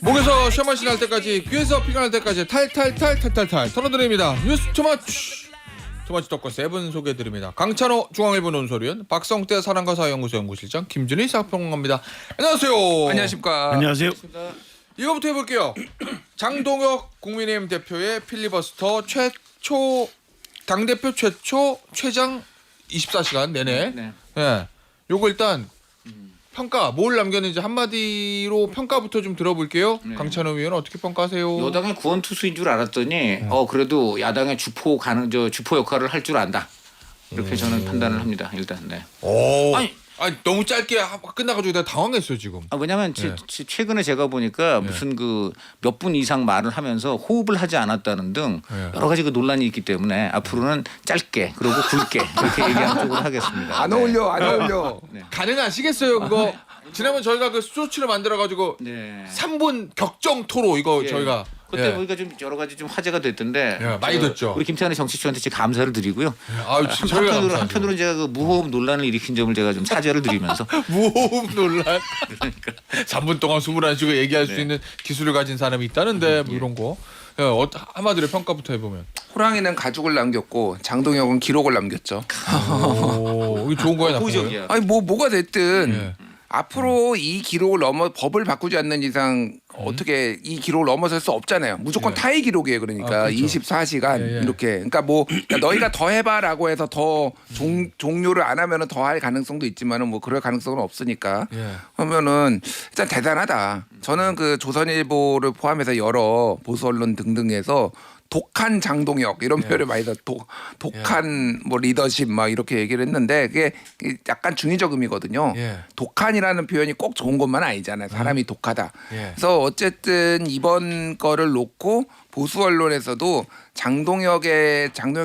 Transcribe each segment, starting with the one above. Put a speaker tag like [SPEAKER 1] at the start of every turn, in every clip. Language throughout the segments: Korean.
[SPEAKER 1] 목에서 샤마시 날 때까지, 귀에서 피가 날 때까지 탈탈탈 털어드립니다. 뉴스 투마치 덕과 세븐 소개해드립니다. 강찬호 중앙일보 논설위원, 박성태 사랑과 사회연구소 연구실장, 김준희 사평론가입니다. 안녕하세요.
[SPEAKER 2] 안녕하십니까.
[SPEAKER 3] 안녕하세요.
[SPEAKER 1] 이거부터 해볼게요. 장동혁 국민의힘 대표의 필리버스터 최초, 당대표 최초 최장 24시간 내내.
[SPEAKER 2] 네.
[SPEAKER 1] 예. 요거 일단 평가 뭘 남겼는지 한마디로 평가부터 좀 들어볼게요.
[SPEAKER 2] 네.
[SPEAKER 1] 강찬호 의원 어떻게 평가하세요?
[SPEAKER 2] 여당의 구원투수인 줄 알았더니 그래도 야당의 주포 역할을 할 줄 안다. 이렇게 저는 판단을 합니다. 일단. 네.
[SPEAKER 1] 오.
[SPEAKER 2] 아니,
[SPEAKER 1] 아니 너무 짧게 끝나가지고 내가 당황했어요 지금.
[SPEAKER 2] 왜냐하면 최근에 제가 보니까 무슨 그 몇 분 이상 말을 하면서 호흡을 하지 않았다는 등 여러 가지 그 논란이 있기 때문에 앞으로는 짧게 그리고 굵게 이렇게 얘기하는 쪽으로 하겠습니다.
[SPEAKER 3] 안 어울려, 안 어울려.
[SPEAKER 2] 네.
[SPEAKER 1] 가능하시겠어요 그거? 지난번 저희가 그 쇼츠를 만들어가지고
[SPEAKER 2] 네.
[SPEAKER 1] 3분 격정 토로 이거
[SPEAKER 2] 예.
[SPEAKER 1] 저희가
[SPEAKER 2] 그때
[SPEAKER 1] 예.
[SPEAKER 2] 보니까 좀 여러 가지 좀 화제가 됐던데
[SPEAKER 1] 예, 많이 됐죠.
[SPEAKER 2] 우리 김태환 정치처한테 진짜 감사를 드리고요.
[SPEAKER 1] 아유, 저희가
[SPEAKER 2] 한편으로는 제가 그 무호흡 논란을 일으킨 점을 제가 좀 사죄를 드리면서
[SPEAKER 1] 무호흡 논란. 3분 동안 숨을 안 쉬고 얘기할 수 있는 기술을 가진 사람이 있다는데 뭐 이런 거. 예, 한마디로 평가부터 해보면.
[SPEAKER 3] 호랑이는 가죽을 남겼고 장동혁은 기록을 남겼죠.
[SPEAKER 1] 오, 이게 좋은 거야 나쁜 거예요?
[SPEAKER 2] 호의적이야.
[SPEAKER 3] 아니 뭐가 됐든
[SPEAKER 1] 예.
[SPEAKER 3] 앞으로 이 기록을 법을 바꾸지 않는 이상 어떻게 이 기록을 넘어설 수 없잖아요. 무조건
[SPEAKER 1] 예.
[SPEAKER 3] 타의 기록이에요. 그러니까
[SPEAKER 1] 아, 그렇죠.
[SPEAKER 3] 24시간
[SPEAKER 1] 예, 예.
[SPEAKER 3] 이렇게. 그러니까 뭐 너희가 더 해봐라고 해서 더 종료를 안 하면은 더 할 가능성도 있지만은 뭐 그럴 가능성은 없으니까.
[SPEAKER 1] 예.
[SPEAKER 3] 하면은 일단 대단하다. 저는 그 조선일보를 포함해서 여러 보수 언론 등등에서 독한 장동혁 이런 표현을 많이 써. 독한 뭐 리더십 막 이렇게 얘기를 했는데 그게 약간 중의적 의미거든요.
[SPEAKER 1] 예.
[SPEAKER 3] 독한이라는 표현이 꼭 좋은 것만 아니잖아요. 사람이 독하다.
[SPEAKER 1] 예.
[SPEAKER 3] 그래서 어쨌든 이번 거를 놓고 보수 언론에서도 장동혁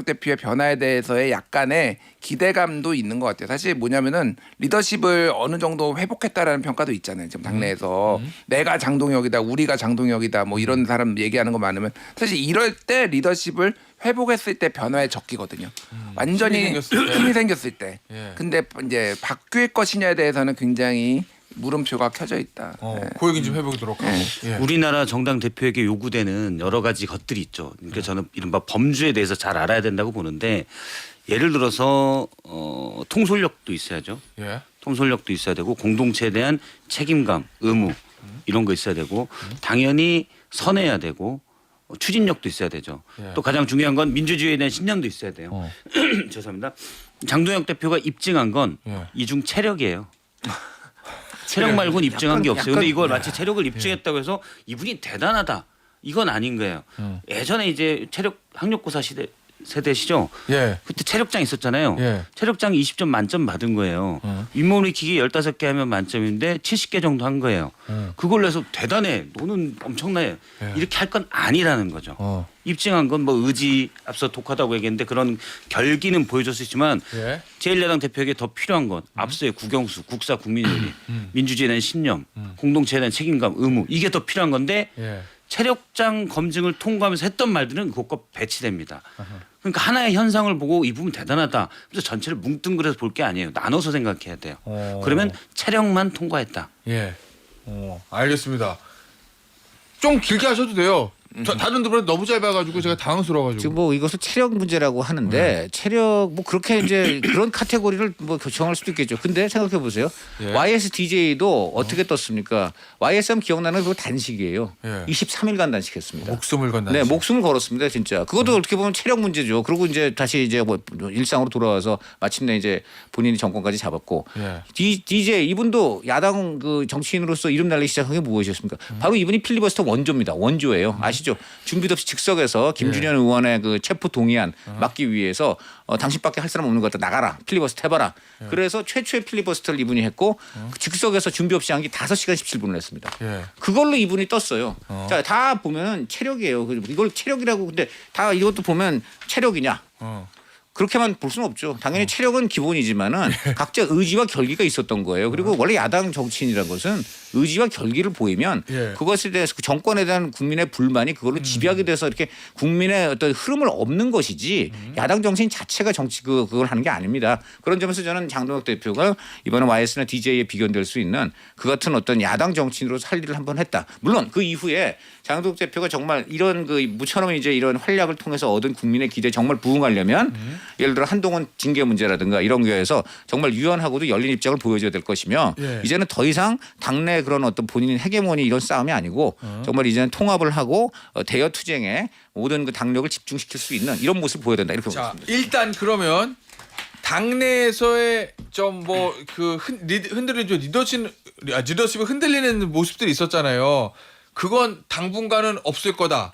[SPEAKER 3] 대표의 변화에 대해서의 약간의 기대감도 있는 것 같아요. 사실 뭐냐면은 리더십을 어느 정도 회복했다라는 평가도 있잖아요. 지금 당내에서 내가 장동혁이다, 우리가 장동혁이다, 뭐 이런 사람 얘기하는 거 많으면 사실 이럴 때 리더십을 회복했을 때 변화에 적기거든요. 완전히 힘이 생겼을 때.
[SPEAKER 1] 예.
[SPEAKER 3] 근데 이제 바뀔 것이냐에 대해서는 굉장히 물음표가 켜져 있다. 네.
[SPEAKER 1] 그 얘기 좀 해보도록 하고. 예.
[SPEAKER 4] 우리나라 정당 대표에게 요구되는 여러 가지 것들이 있죠. 그러니까 저는 이른바 범주에 대해서 잘 알아야 된다고 보는데 예를 들어서 통솔력도 있어야죠.
[SPEAKER 1] 예.
[SPEAKER 4] 통솔력도 있어야 되고 공동체에 대한 책임감, 의무 이런 거 있어야 되고 당연히 선해야 되고 추진력도 있어야 되죠.
[SPEAKER 1] 예.
[SPEAKER 4] 또 가장 중요한 건 민주주의에 대한 신념도 있어야 돼요. 죄송합니다. 장동혁 대표가 입증한 건
[SPEAKER 1] 예.
[SPEAKER 4] 이중 체력이에요. 체력 말고는 입증한 게 없어요. 근데 이걸 마치 체력을
[SPEAKER 1] 예.
[SPEAKER 4] 입증했다고 해서 이분이 대단하다. 이건 아닌 거예요. 예전에 이제 체력 학력고사 세대시죠.
[SPEAKER 1] 예.
[SPEAKER 4] 그때 체력장 있었잖아요.
[SPEAKER 1] 예.
[SPEAKER 4] 체력장 20점 만점 받은 거예요. 잇몸 일으키기 15개 하면 만점인데 70개 정도 한 거예요. 그걸로 해서 대단해. 너는 엄청나요.
[SPEAKER 1] 예.
[SPEAKER 4] 이렇게 할 건 아니라는 거죠. 입증한 건 뭐 의지 앞서 독하다고 얘기했는데 그런 결기는 보여줄 수 있지만
[SPEAKER 1] 예.
[SPEAKER 4] 제1야당 대표에게 더 필요한 건 앞서의 국영수, 국사, 국민윤리, 민주주의에 대한 신념, 공동체에 대한 책임감, 의무 이게 더 필요한 건데
[SPEAKER 1] 예.
[SPEAKER 4] 체력장 검증을 통과하면서 했던 말들은 그것과 배치됩니다. 그러니까 하나의 현상을 보고 이 부분 대단하다. 그래서 전체를 뭉뚱그려서 볼 게 아니에요. 나눠서 생각해야 돼요. 그러면 체력만 통과했다.
[SPEAKER 1] 예. 알겠습니다. 좀 길게 하셔도 돼요. 다른 분들보다 너무 짧아가지고 제가 당황스러워가지고.
[SPEAKER 2] 지금 뭐 이것을 체력 문제라고 하는데 체력 뭐 그렇게 이제 그런 카테고리를 뭐 정할 수도 있겠죠. 근데 생각해 보세요.
[SPEAKER 1] 예.
[SPEAKER 2] YSDJ도 어떻게 떴습니까? YSM 기억나는 그 단식이에요.
[SPEAKER 1] 예.
[SPEAKER 2] 23일간 단식했습니다.
[SPEAKER 1] 목숨을 건다.
[SPEAKER 2] 네, 목숨을 걸었습니다, 진짜. 그것도 어떻게 보면 체력 문제죠. 그리고 이제 다시 이제 뭐 일상으로 돌아와서 마침내 이제 본인이 정권까지 잡았고.
[SPEAKER 1] 예.
[SPEAKER 2] DJ 이분도 야당 그 정치인으로서 이름 날리기 시작한 게 무엇이었습니까? 바로 이분이 필리버스터 원조입니다. 원조예요. 아시죠? 준비도 없이 즉석에서 김준현 의원의 그 체포 동의안 막기 위해서 당신밖에 할 사람 없는 것 같다. 나가라. 필리버스터 해봐라. 그래서 최초의 필리버스터를 이분이 했고 즉석에서 준비 없이 한 게 5시간 17분을 했습니다.
[SPEAKER 1] 예.
[SPEAKER 2] 그걸로 이분이 떴어요. 자, 다 보면 체력이에요. 이걸 체력이라고 근데 다 이것도 보면 체력이냐? 그렇게만 볼 수는 없죠. 당연히 체력은 기본이지만은 각자 의지와 결기가 있었던 거예요. 그리고 원래 야당 정치인이라는 것은 의지와 결기를 보이면
[SPEAKER 1] 예.
[SPEAKER 2] 그것에 대해서 그 정권에 대한 국민의 불만이 그걸로 집약이 돼서 이렇게 국민의 어떤 흐름을 없는 것이지 야당 정치인 자체가 정치 그걸 하는 게 아닙니다. 그런 점에서 저는 장동혁 대표가 이번에 YS나 DJ에 비견될 수 있는 그 같은 어떤 야당 정치인으로서 할 일을 한번 했다. 물론 그 이후에 장동혁 대표가 정말 이런 그 무처럼 이제 이런 활약을 통해서 얻은 국민의 기대에 정말 부응하려면 예를 들어 한동훈 징계 문제라든가 이런 거에서 정말 유연하고도 열린 입장을 보여줘야 될 것이며
[SPEAKER 1] 예.
[SPEAKER 2] 이제는 더 이상 당내 그런 어떤 본인의 헤게모니 이런 싸움이 아니고 정말 이제는 통합을 하고 대여 투쟁에 모든 그 당력을 집중시킬 수 있는 이런 모습을 보여야 된다 이렇게
[SPEAKER 1] 자,
[SPEAKER 2] 보겠습니다.
[SPEAKER 1] 일단 그러면 당내에서의 좀 뭐 그 흔들리는 리더십을 흔들리는 모습들이 있었잖아요. 그건 당분간은 없을 거다.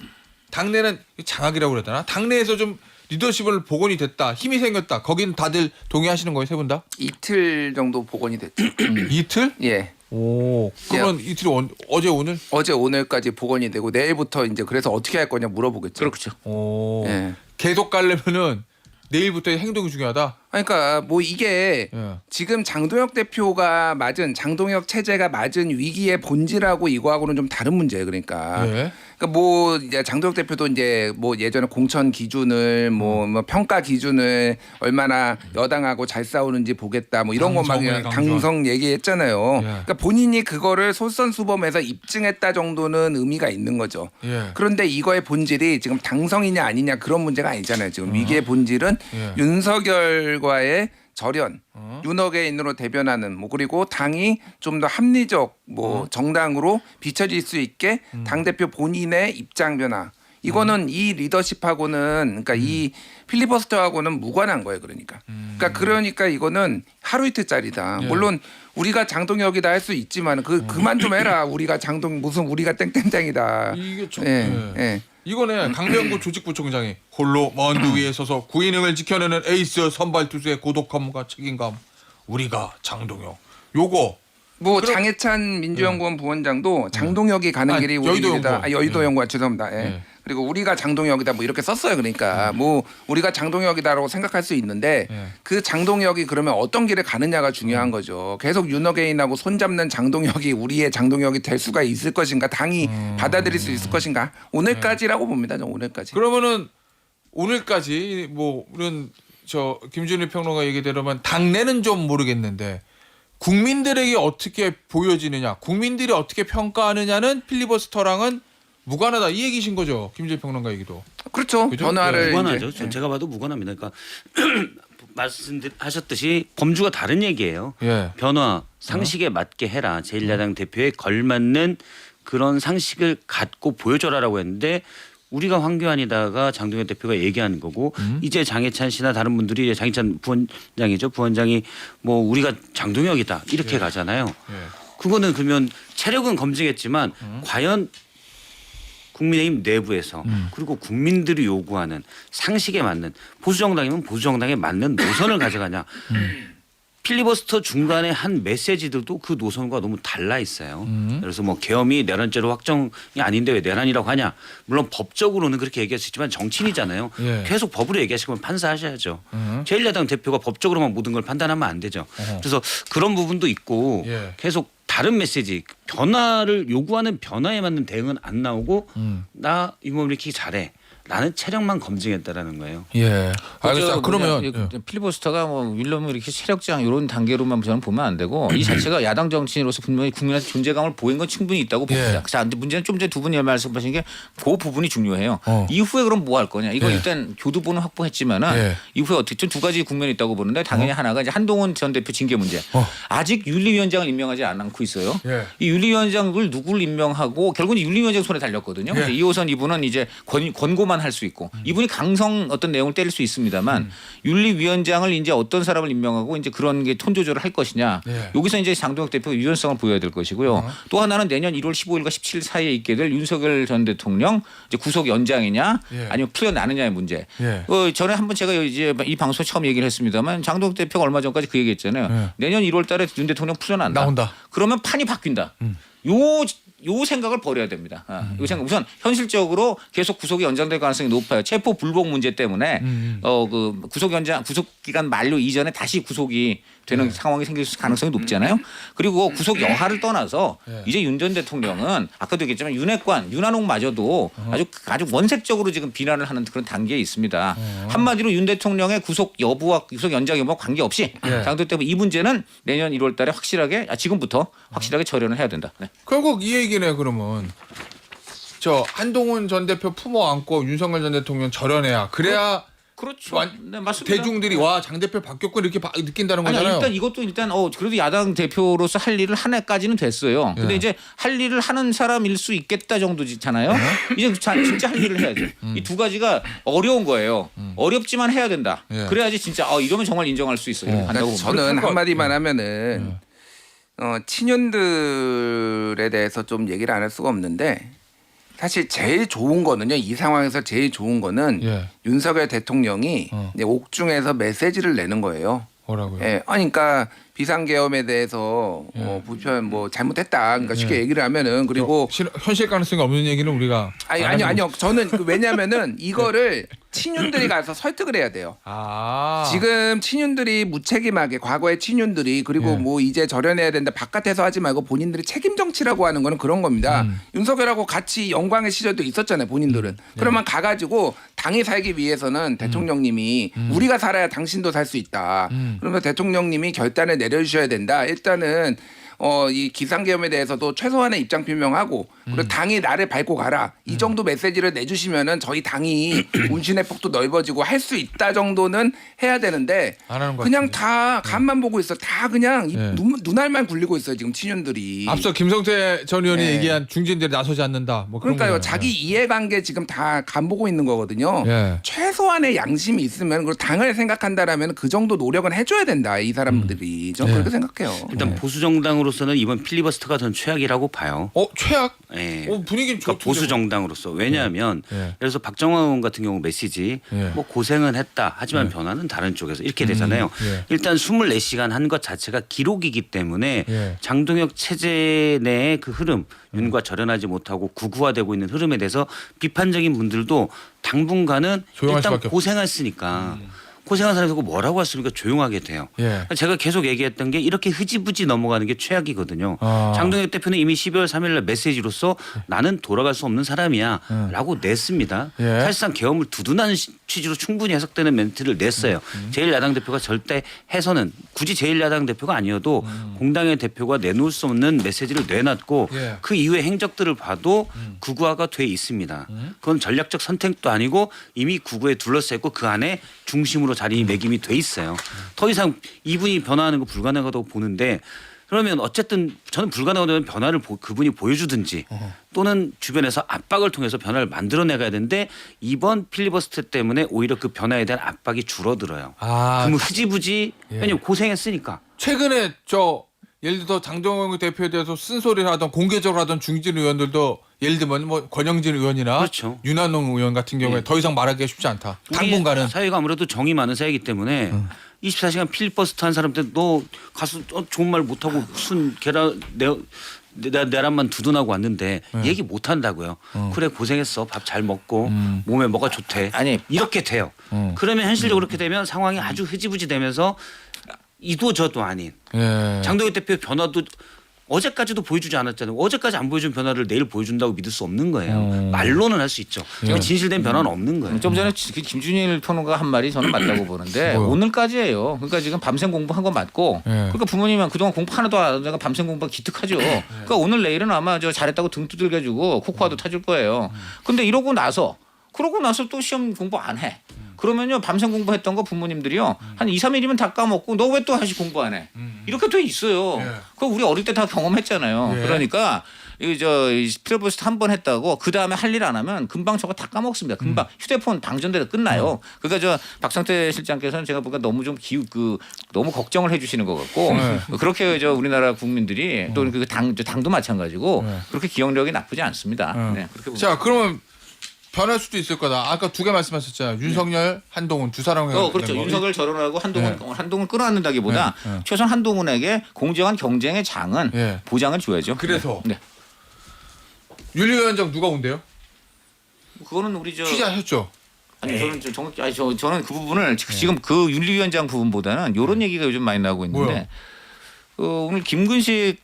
[SPEAKER 1] 당내는 장악이라고 그래야 되나? 당내에서 좀 리더십을 복원이 됐다. 힘이 생겼다. 거긴 다들 동의하시는 거예요, 세 분 다?
[SPEAKER 3] 이틀 정도 복원이 됐죠.
[SPEAKER 1] 이틀?
[SPEAKER 3] 예.
[SPEAKER 1] 오. 그러면 이틀이 어제 오늘?
[SPEAKER 3] 어제 오늘까지 복원이 되고 내일부터 이제 그래서 어떻게 할 거냐 물어보겠죠.
[SPEAKER 2] 그렇죠.
[SPEAKER 1] 오.
[SPEAKER 3] 예.
[SPEAKER 1] 계속 가려면은 내일부터의 행동이 중요하다.
[SPEAKER 3] 그러니까 뭐 이게
[SPEAKER 1] 예.
[SPEAKER 3] 지금 장동혁 대표가 맞은 장동혁 체제가 맞은 위기의 본질하고 이거하고는 좀 다른 문제예요. 그러니까.
[SPEAKER 1] 예.
[SPEAKER 3] 그러니까 뭐 이제 장동혁 대표도 이제 뭐 예전에 공천 기준을 뭐 평가 기준을 얼마나 여당하고 잘 싸우는지 보겠다 뭐 이런 것만
[SPEAKER 1] 강성이네,
[SPEAKER 3] 그냥
[SPEAKER 1] 강성.
[SPEAKER 3] 강성 얘기했잖아요.
[SPEAKER 1] 예.
[SPEAKER 3] 그러니까 본인이 그거를 솔선수범해서 입증했다 정도는 의미가 있는 거죠.
[SPEAKER 1] 예.
[SPEAKER 3] 그런데 이거의 본질이 지금 당성이냐 아니냐 그런 문제가 아니잖아요. 지금 위기의 본질은
[SPEAKER 1] 예.
[SPEAKER 3] 윤석열과의 절연, 윤핵인으로 대변하는 뭐 그리고 당이 좀 더 합리적 뭐 정당으로 비춰질 수 있게 당 대표 본인의 입장 변화. 이거는 이 리더십하고는 그러니까 이 필리버스터하고는 무관한 거예요. 그러니까 이거는 하루 이틀짜리다.
[SPEAKER 1] 예.
[SPEAKER 3] 물론 우리가 장동혁이다 할 수 있지만 그만 좀 해라. 우리가 무슨 우리가 땡땡땡이다.
[SPEAKER 1] 이게 좀
[SPEAKER 3] 예. 예.
[SPEAKER 1] 이거는 강병구 조직부총장이 홀로 먼 위에 서서 구인응을 지켜내는 에이스 선발 투수의 고독함과 책임감. 우리가 장동혁. 요거
[SPEAKER 3] 뭐
[SPEAKER 1] 그럼-
[SPEAKER 3] 장해찬 민주연구원 부원장도 장동혁이 가는
[SPEAKER 1] 아니,
[SPEAKER 3] 길이 우리
[SPEAKER 1] 여의도
[SPEAKER 3] 길이다.
[SPEAKER 1] 연구원.
[SPEAKER 3] 여의도
[SPEAKER 1] 예.
[SPEAKER 3] 연구원 죄송합니다. 예.
[SPEAKER 1] 예.
[SPEAKER 3] 그리고 우리가 장동혁이다 뭐 이렇게 썼어요. 그러니까 뭐 우리가 장동혁이다라고 생각할 수 있는데
[SPEAKER 1] 예.
[SPEAKER 3] 그 장동혁이 그러면 어떤 길을 가느냐가 중요한 거죠. 계속 윤핵인하고 손잡는 장동혁이 우리의 장동혁이 될 수가 있을 것인가, 당이 받아들일 수 있을 것인가. 오늘까지라고 봅니다. 저 오늘까지.
[SPEAKER 1] 그러면은 오늘까지 뭐 우리는 저 김준일 평론가 얘기대로면 당내는 좀 모르겠는데 국민들에게 어떻게 보여지느냐, 국민들이 어떻게 평가하느냐는 필리버스터랑은 무관하다 이 얘기신 거죠, 김준일 평론가 얘기도.
[SPEAKER 3] 그렇죠.
[SPEAKER 1] 그죠?
[SPEAKER 3] 변화를
[SPEAKER 4] 무관하죠.
[SPEAKER 3] 이제, 예.
[SPEAKER 4] 제가 봐도 무관합니다. 그러니까 말씀하셨듯이 범주가 다른 얘기예요.
[SPEAKER 1] 예.
[SPEAKER 4] 변화 상식에 맞게 해라. 제1야당 대표에 걸맞는 그런 상식을 갖고 보여줘라라고 했는데 우리가 황교안이다가 장동혁 대표가 얘기하는 거고 이제 장해찬 씨나 다른 분들이 장해찬 부원장이죠. 부원장이 뭐 우리가 장동혁이다 이렇게 가잖아요.
[SPEAKER 1] 예.
[SPEAKER 4] 그거는 그러면 체력은 검증했지만 과연 국민의힘 내부에서 그리고 국민들이 요구하는 상식에 맞는 보수정당이면 보수정당에 맞는 노선을 가져가냐. 필리버스터 중간에 한 메시지들도 그 노선과 너무 달라 있어요. 그래서 뭐 계엄이 내란죄로 확정이 아닌데 왜 내란이라고 하냐. 물론 법적으로는 그렇게 얘기할 수 있지만 정치인이잖아요.
[SPEAKER 1] 예.
[SPEAKER 4] 계속 법으로 얘기하시면 판사하셔야죠. 제1야당 대표가 법적으로만 모든 걸 판단하면 안 되죠. 그래서 그런 부분도 있고
[SPEAKER 1] 예.
[SPEAKER 4] 계속 다른 메시지 변화를 요구하는 변화에 맞는 대응은 안 나오고 나 이모리키 잘해. 나는 체력만 검증했다라는 거예요.
[SPEAKER 1] 예. 알겠어.
[SPEAKER 2] 그렇죠.
[SPEAKER 1] 그러면
[SPEAKER 2] 뭐냐, 필리버스터가 뭐 윌럼 이렇게 체력장 이런 단계로만 저는 보면 안 되고 이 자체가 야당 정치인으로서 분명히 국민한테 존재감을 보인 건 충분히 있다고 봅니다.
[SPEAKER 1] 예.
[SPEAKER 2] 자, 근데 문제는 좀 전에 두 분이 말씀하신 게 그 부분이 중요해요. 이후에 그럼 뭐 할 거냐? 이거
[SPEAKER 1] 예.
[SPEAKER 2] 일단 교두보는 확보했지만은
[SPEAKER 1] 예.
[SPEAKER 2] 이후에 어떻게 좀 두 가지 국면이 있다고 보는데 당연히 하나가 이제 한동훈 전 대표 징계 문제. 아직 윤리위원장을 임명하지 않고 있어요.
[SPEAKER 1] 예.
[SPEAKER 2] 이 윤리위원장을 누구를 임명하고 결국은 윤리위원장 손에 달렸거든요.
[SPEAKER 1] 예.
[SPEAKER 2] 근데 이호선 이분은 이제 권고만 할 수 있고 이분이 강성 어떤 내용을 때릴 수 있습니다만 윤리위원장을 이제 어떤 사람을 임명하고 이제 그런 게 톤 조절을 할 것이냐.
[SPEAKER 1] 예.
[SPEAKER 2] 여기서 이제 장동혁 대표가 유연성을 보여야 될 것이고요. 또 하나는 내년 1월 15일과 17일 사이에 있게 될 윤석열 전 대통령 이제 구속 연장이냐
[SPEAKER 1] 예.
[SPEAKER 2] 아니면 풀려나느냐의 문제.
[SPEAKER 1] 예.
[SPEAKER 2] 전에 한번 제가 이제 이 방송 처음 얘기를 했습니다만 장동혁 대표가 얼마 전까지 그 얘기했잖아요.
[SPEAKER 1] 예.
[SPEAKER 2] 내년 1월 달에 윤 대통령 풀려난다.
[SPEAKER 1] 나온다.
[SPEAKER 2] 그러면 판이 바뀐다. 요 요 생각을 버려야 됩니다. 요 생각 우선 현실적으로 계속 구속이 연장될 가능성이 높아요. 체포 불복 문제 때문에 그 구속 기간 만료 이전에 다시 구속이 되는 상황이 생길 가능성이 높잖아요. 그리고 구속 여하를 떠나서 이제 윤 전 대통령은 아까도 얘기했지만 윤핵관 윤한홍마저도 아주 원색적으로 지금 비난을 하는 그런 단계에 있습니다. 한마디로 윤 대통령의 구속 여부와 구속 연장 여부와 관계없이 당도 때문에 이 문제는 내년 1월달에 확실하게 지금부터 확실하게 절연을 해야 된다. 네.
[SPEAKER 1] 결국 이 얘기네 그러면. 저 한동훈 전 대표 품어 안고 윤석열 전 대통령 절연해야 그래야
[SPEAKER 2] 그렇죠. 네, 맞습니다.
[SPEAKER 1] 대중들이 와 장 대표 바뀌었고 이렇게 느낀다는
[SPEAKER 2] 아니,
[SPEAKER 1] 거잖아요.
[SPEAKER 2] 일단 이것도 그래도 야당 대표로서 할 일을 한 해까지는 됐어요. 근데 이제 할 일을 하는 사람일 수 있겠다 정도잖아요. 이제 진짜 할 일을 해야죠. 이 두 가지가 어려운 거예요. 어렵지만 해야 된다. 그래야지 진짜 이러면 정말 인정할 수 있어요. 이렇게 간다고
[SPEAKER 3] 그러니까 저는 한마디만 하면은 친윤들에 대해서 좀 얘기를 안 할 수가 없는데 사실 제일 좋은 거는요. 이 상황에서 제일 좋은 거는 윤석열 대통령이 이제 옥중에서 메시지를 내는 거예요.
[SPEAKER 1] 뭐라고요?
[SPEAKER 3] 예, 그러니까 비상계엄에 대해서 불편 잘못했다. 그러니까 쉽게 얘기를 하면은 그리고
[SPEAKER 1] 현실 가능성이 없는 얘기는 우리가
[SPEAKER 3] 아니요. 저는 왜냐면은 이거를 친윤들이 가서 설득을 해야 돼요. 지금 친윤들이 무책임하게 과거의 친윤들이 그리고 뭐 이제 절연해야 된다. 바깥에서 하지 말고 본인들이 책임 정치라고 하는 거는 그런 겁니다. 윤석열하고 같이 영광의 시절도 있었잖아요. 본인들은. 그러면 가가지고 당이 살기 위해서는 대통령님이 우리가 살아야 당신도 살 수 있다. 그러면 대통령님이 결단을 내려주셔야 된다. 일단은 이 기상계엄에 대해서도 최소한의 입장 표명하고 그리고 당이 나를 밟고 가라. 이 정도 메시지를 내주시면은 저희 당이 운신의 폭도 넓어지고 할 수 있다 정도는 해야 되는데
[SPEAKER 1] 안 하는 것
[SPEAKER 3] 그냥
[SPEAKER 1] 같은데.
[SPEAKER 3] 다 간만 보고 있어. 다 그냥 눈알만 굴리고 있어요. 지금 친윤들이.
[SPEAKER 1] 앞서 김성태 전 의원이 얘기한 중진들이 나서지 않는다. 뭐 그런
[SPEAKER 3] 그러니까요.
[SPEAKER 1] 거잖아요.
[SPEAKER 3] 자기 이해관계 지금 다 간 보고 있는 거거든요.
[SPEAKER 1] 예.
[SPEAKER 3] 최소한의 양심이 있으면 그리고 당을 생각한다라면 그 정도 노력은 해줘야 된다. 이 사람들이. 저는 그렇게 생각해요.
[SPEAKER 4] 일단 보수 정당으로서는 이번 필리버스터가 전 최악이라고 봐요.
[SPEAKER 1] 최악?
[SPEAKER 4] 예.
[SPEAKER 1] 분위기는
[SPEAKER 4] 그러니까 보수 정당으로서 왜냐하면 예를 들어서 박정원 의원 같은 경우 메시지 뭐 고생은 했다 하지만 변화는 다른 쪽에서 이렇게 되잖아요. 일단 24시간 한 것 자체가 기록이기 때문에 장동혁 체제 내의 그 흐름 윤과 절연하지 못하고 구구화되고 있는 흐름에 대해서 비판적인 분들도 당분간은
[SPEAKER 1] 조용할
[SPEAKER 4] 일단
[SPEAKER 1] 수밖에
[SPEAKER 4] 고생했으니까 고생한 사람이 뭐라고 했습니까? 조용하게 돼요. 제가 계속 얘기했던 게 이렇게 흐지부지 넘어가는 게 최악이거든요. 장동혁 대표는 이미 12월 3일 날 메시지로서 나는 돌아갈 수 없는 사람이야 라고 냈습니다. 사실상 계엄을 두둔하는 취지로 충분히 해석되는 멘트를 냈어요. 제1야당 대표가 절대 해서는 굳이 제1야당 대표가 아니어도 공당의 대표가 내놓을 수 없는 메시지를 내놨고 그 이후의 행적들을 봐도 구구화가 돼 있습니다. 그건 전략적 선택도 아니고 이미 구구에 둘러싸였고 그 안에 중심으로 자리매김이 돼 있어요. 더 이상 이분이 변화하는 거 불가능하다고 보는데 그러면 어쨌든 저는 불가능하다면 변화를 그분이 보여주든지 또는 주변에서 압박을 통해서 변화를 만들어내가야 되는데 이번 필리버스터 때문에 오히려 그 변화에 대한 압박이 줄어들어요. 그러면 흐지부지 왜냐면 고생했으니까.
[SPEAKER 1] 최근에 예를 들어 장동영 대표에 대해서 쓴소리를 하던 공개적으로 하던 중진 의원들도 예를 들면 뭐 권영진 의원이나
[SPEAKER 4] 그렇죠.
[SPEAKER 1] 윤한홍 의원 같은 경우에 더 이상 말하기가 쉽지 않다. 당분간은.
[SPEAKER 4] 사회가 아무래도 정이 많은 사회이기 때문에 24시간 필리버스터 한 사람한테 너 가서 좋은 말 못하고 무슨 내란만 두둔하고 왔는데 얘기 못 한다고요. 그래 고생했어. 밥 잘 먹고 몸에 뭐가 좋대.
[SPEAKER 2] 아니
[SPEAKER 4] 이렇게 돼요. 그러면 현실적으로 그렇게 되면 상황이 아주 흐지부지 되면서 이도 저도 아닌 장동혁 대표의 변화도 어제까지도 보여주지 않았잖아요. 어제까지 안 보여준 변화를 내일 보여준다고 믿을 수 없는 거예요. 말로는 할 수 있죠. 진실된 변화는 없는 거예요.
[SPEAKER 2] 좀 전에 김준일 평론가 한 말이 저는 맞다고 보는데 오늘까지예요. 그러니까 지금 밤샘 공부한 건 맞고 그러니까 부모님은 그동안 공부 하나도 안 하다가 밤샘 공부가 기특하죠. 그러니까 오늘 내일은 아마 잘했다고 등 두들겨주고 코코아도 타줄 거예요. 근데 그러고 나서 또 시험 공부 안 해. 그러면요 밤샘 공부했던 거 부모님들이요 한 2, 3일이면 다 까먹고 너 왜 또 다시 공부 안 해? 이렇게 돼 있어요. 그거 우리 어릴 때 다 경험했잖아요. 그러니까 이 필리버스터 한 번 했다고 그 다음에 할 일 안 하면 금방 저거 다 까먹습니다. 금방 휴대폰 방전돼서 끝나요. 그러니까 박성태 실장께서는 제가 보니까 너무 좀 너무 걱정을 해주시는 것 같고 그렇게 우리나라 국민들이 또 그 당도 마찬가지고 그렇게 기억력이 나쁘지 않습니다. 네, 그렇게
[SPEAKER 1] 자 그러면 변할 수도 있을 거다. 아까 두 개 말씀하셨잖아요. 윤석열, 한동훈 두 사람.
[SPEAKER 2] 그렇죠. 윤석열 절연하고 한동훈
[SPEAKER 1] 윤리위원장 누가 온대요?
[SPEAKER 2] 그거는 우리
[SPEAKER 1] 취재하셨죠?
[SPEAKER 2] 아니 저는 정확히 저는 그 부분을 지금 그 윤리위원장 부분보다는 이런 얘기가 요즘 많이 나오고 있는데 오늘 김근식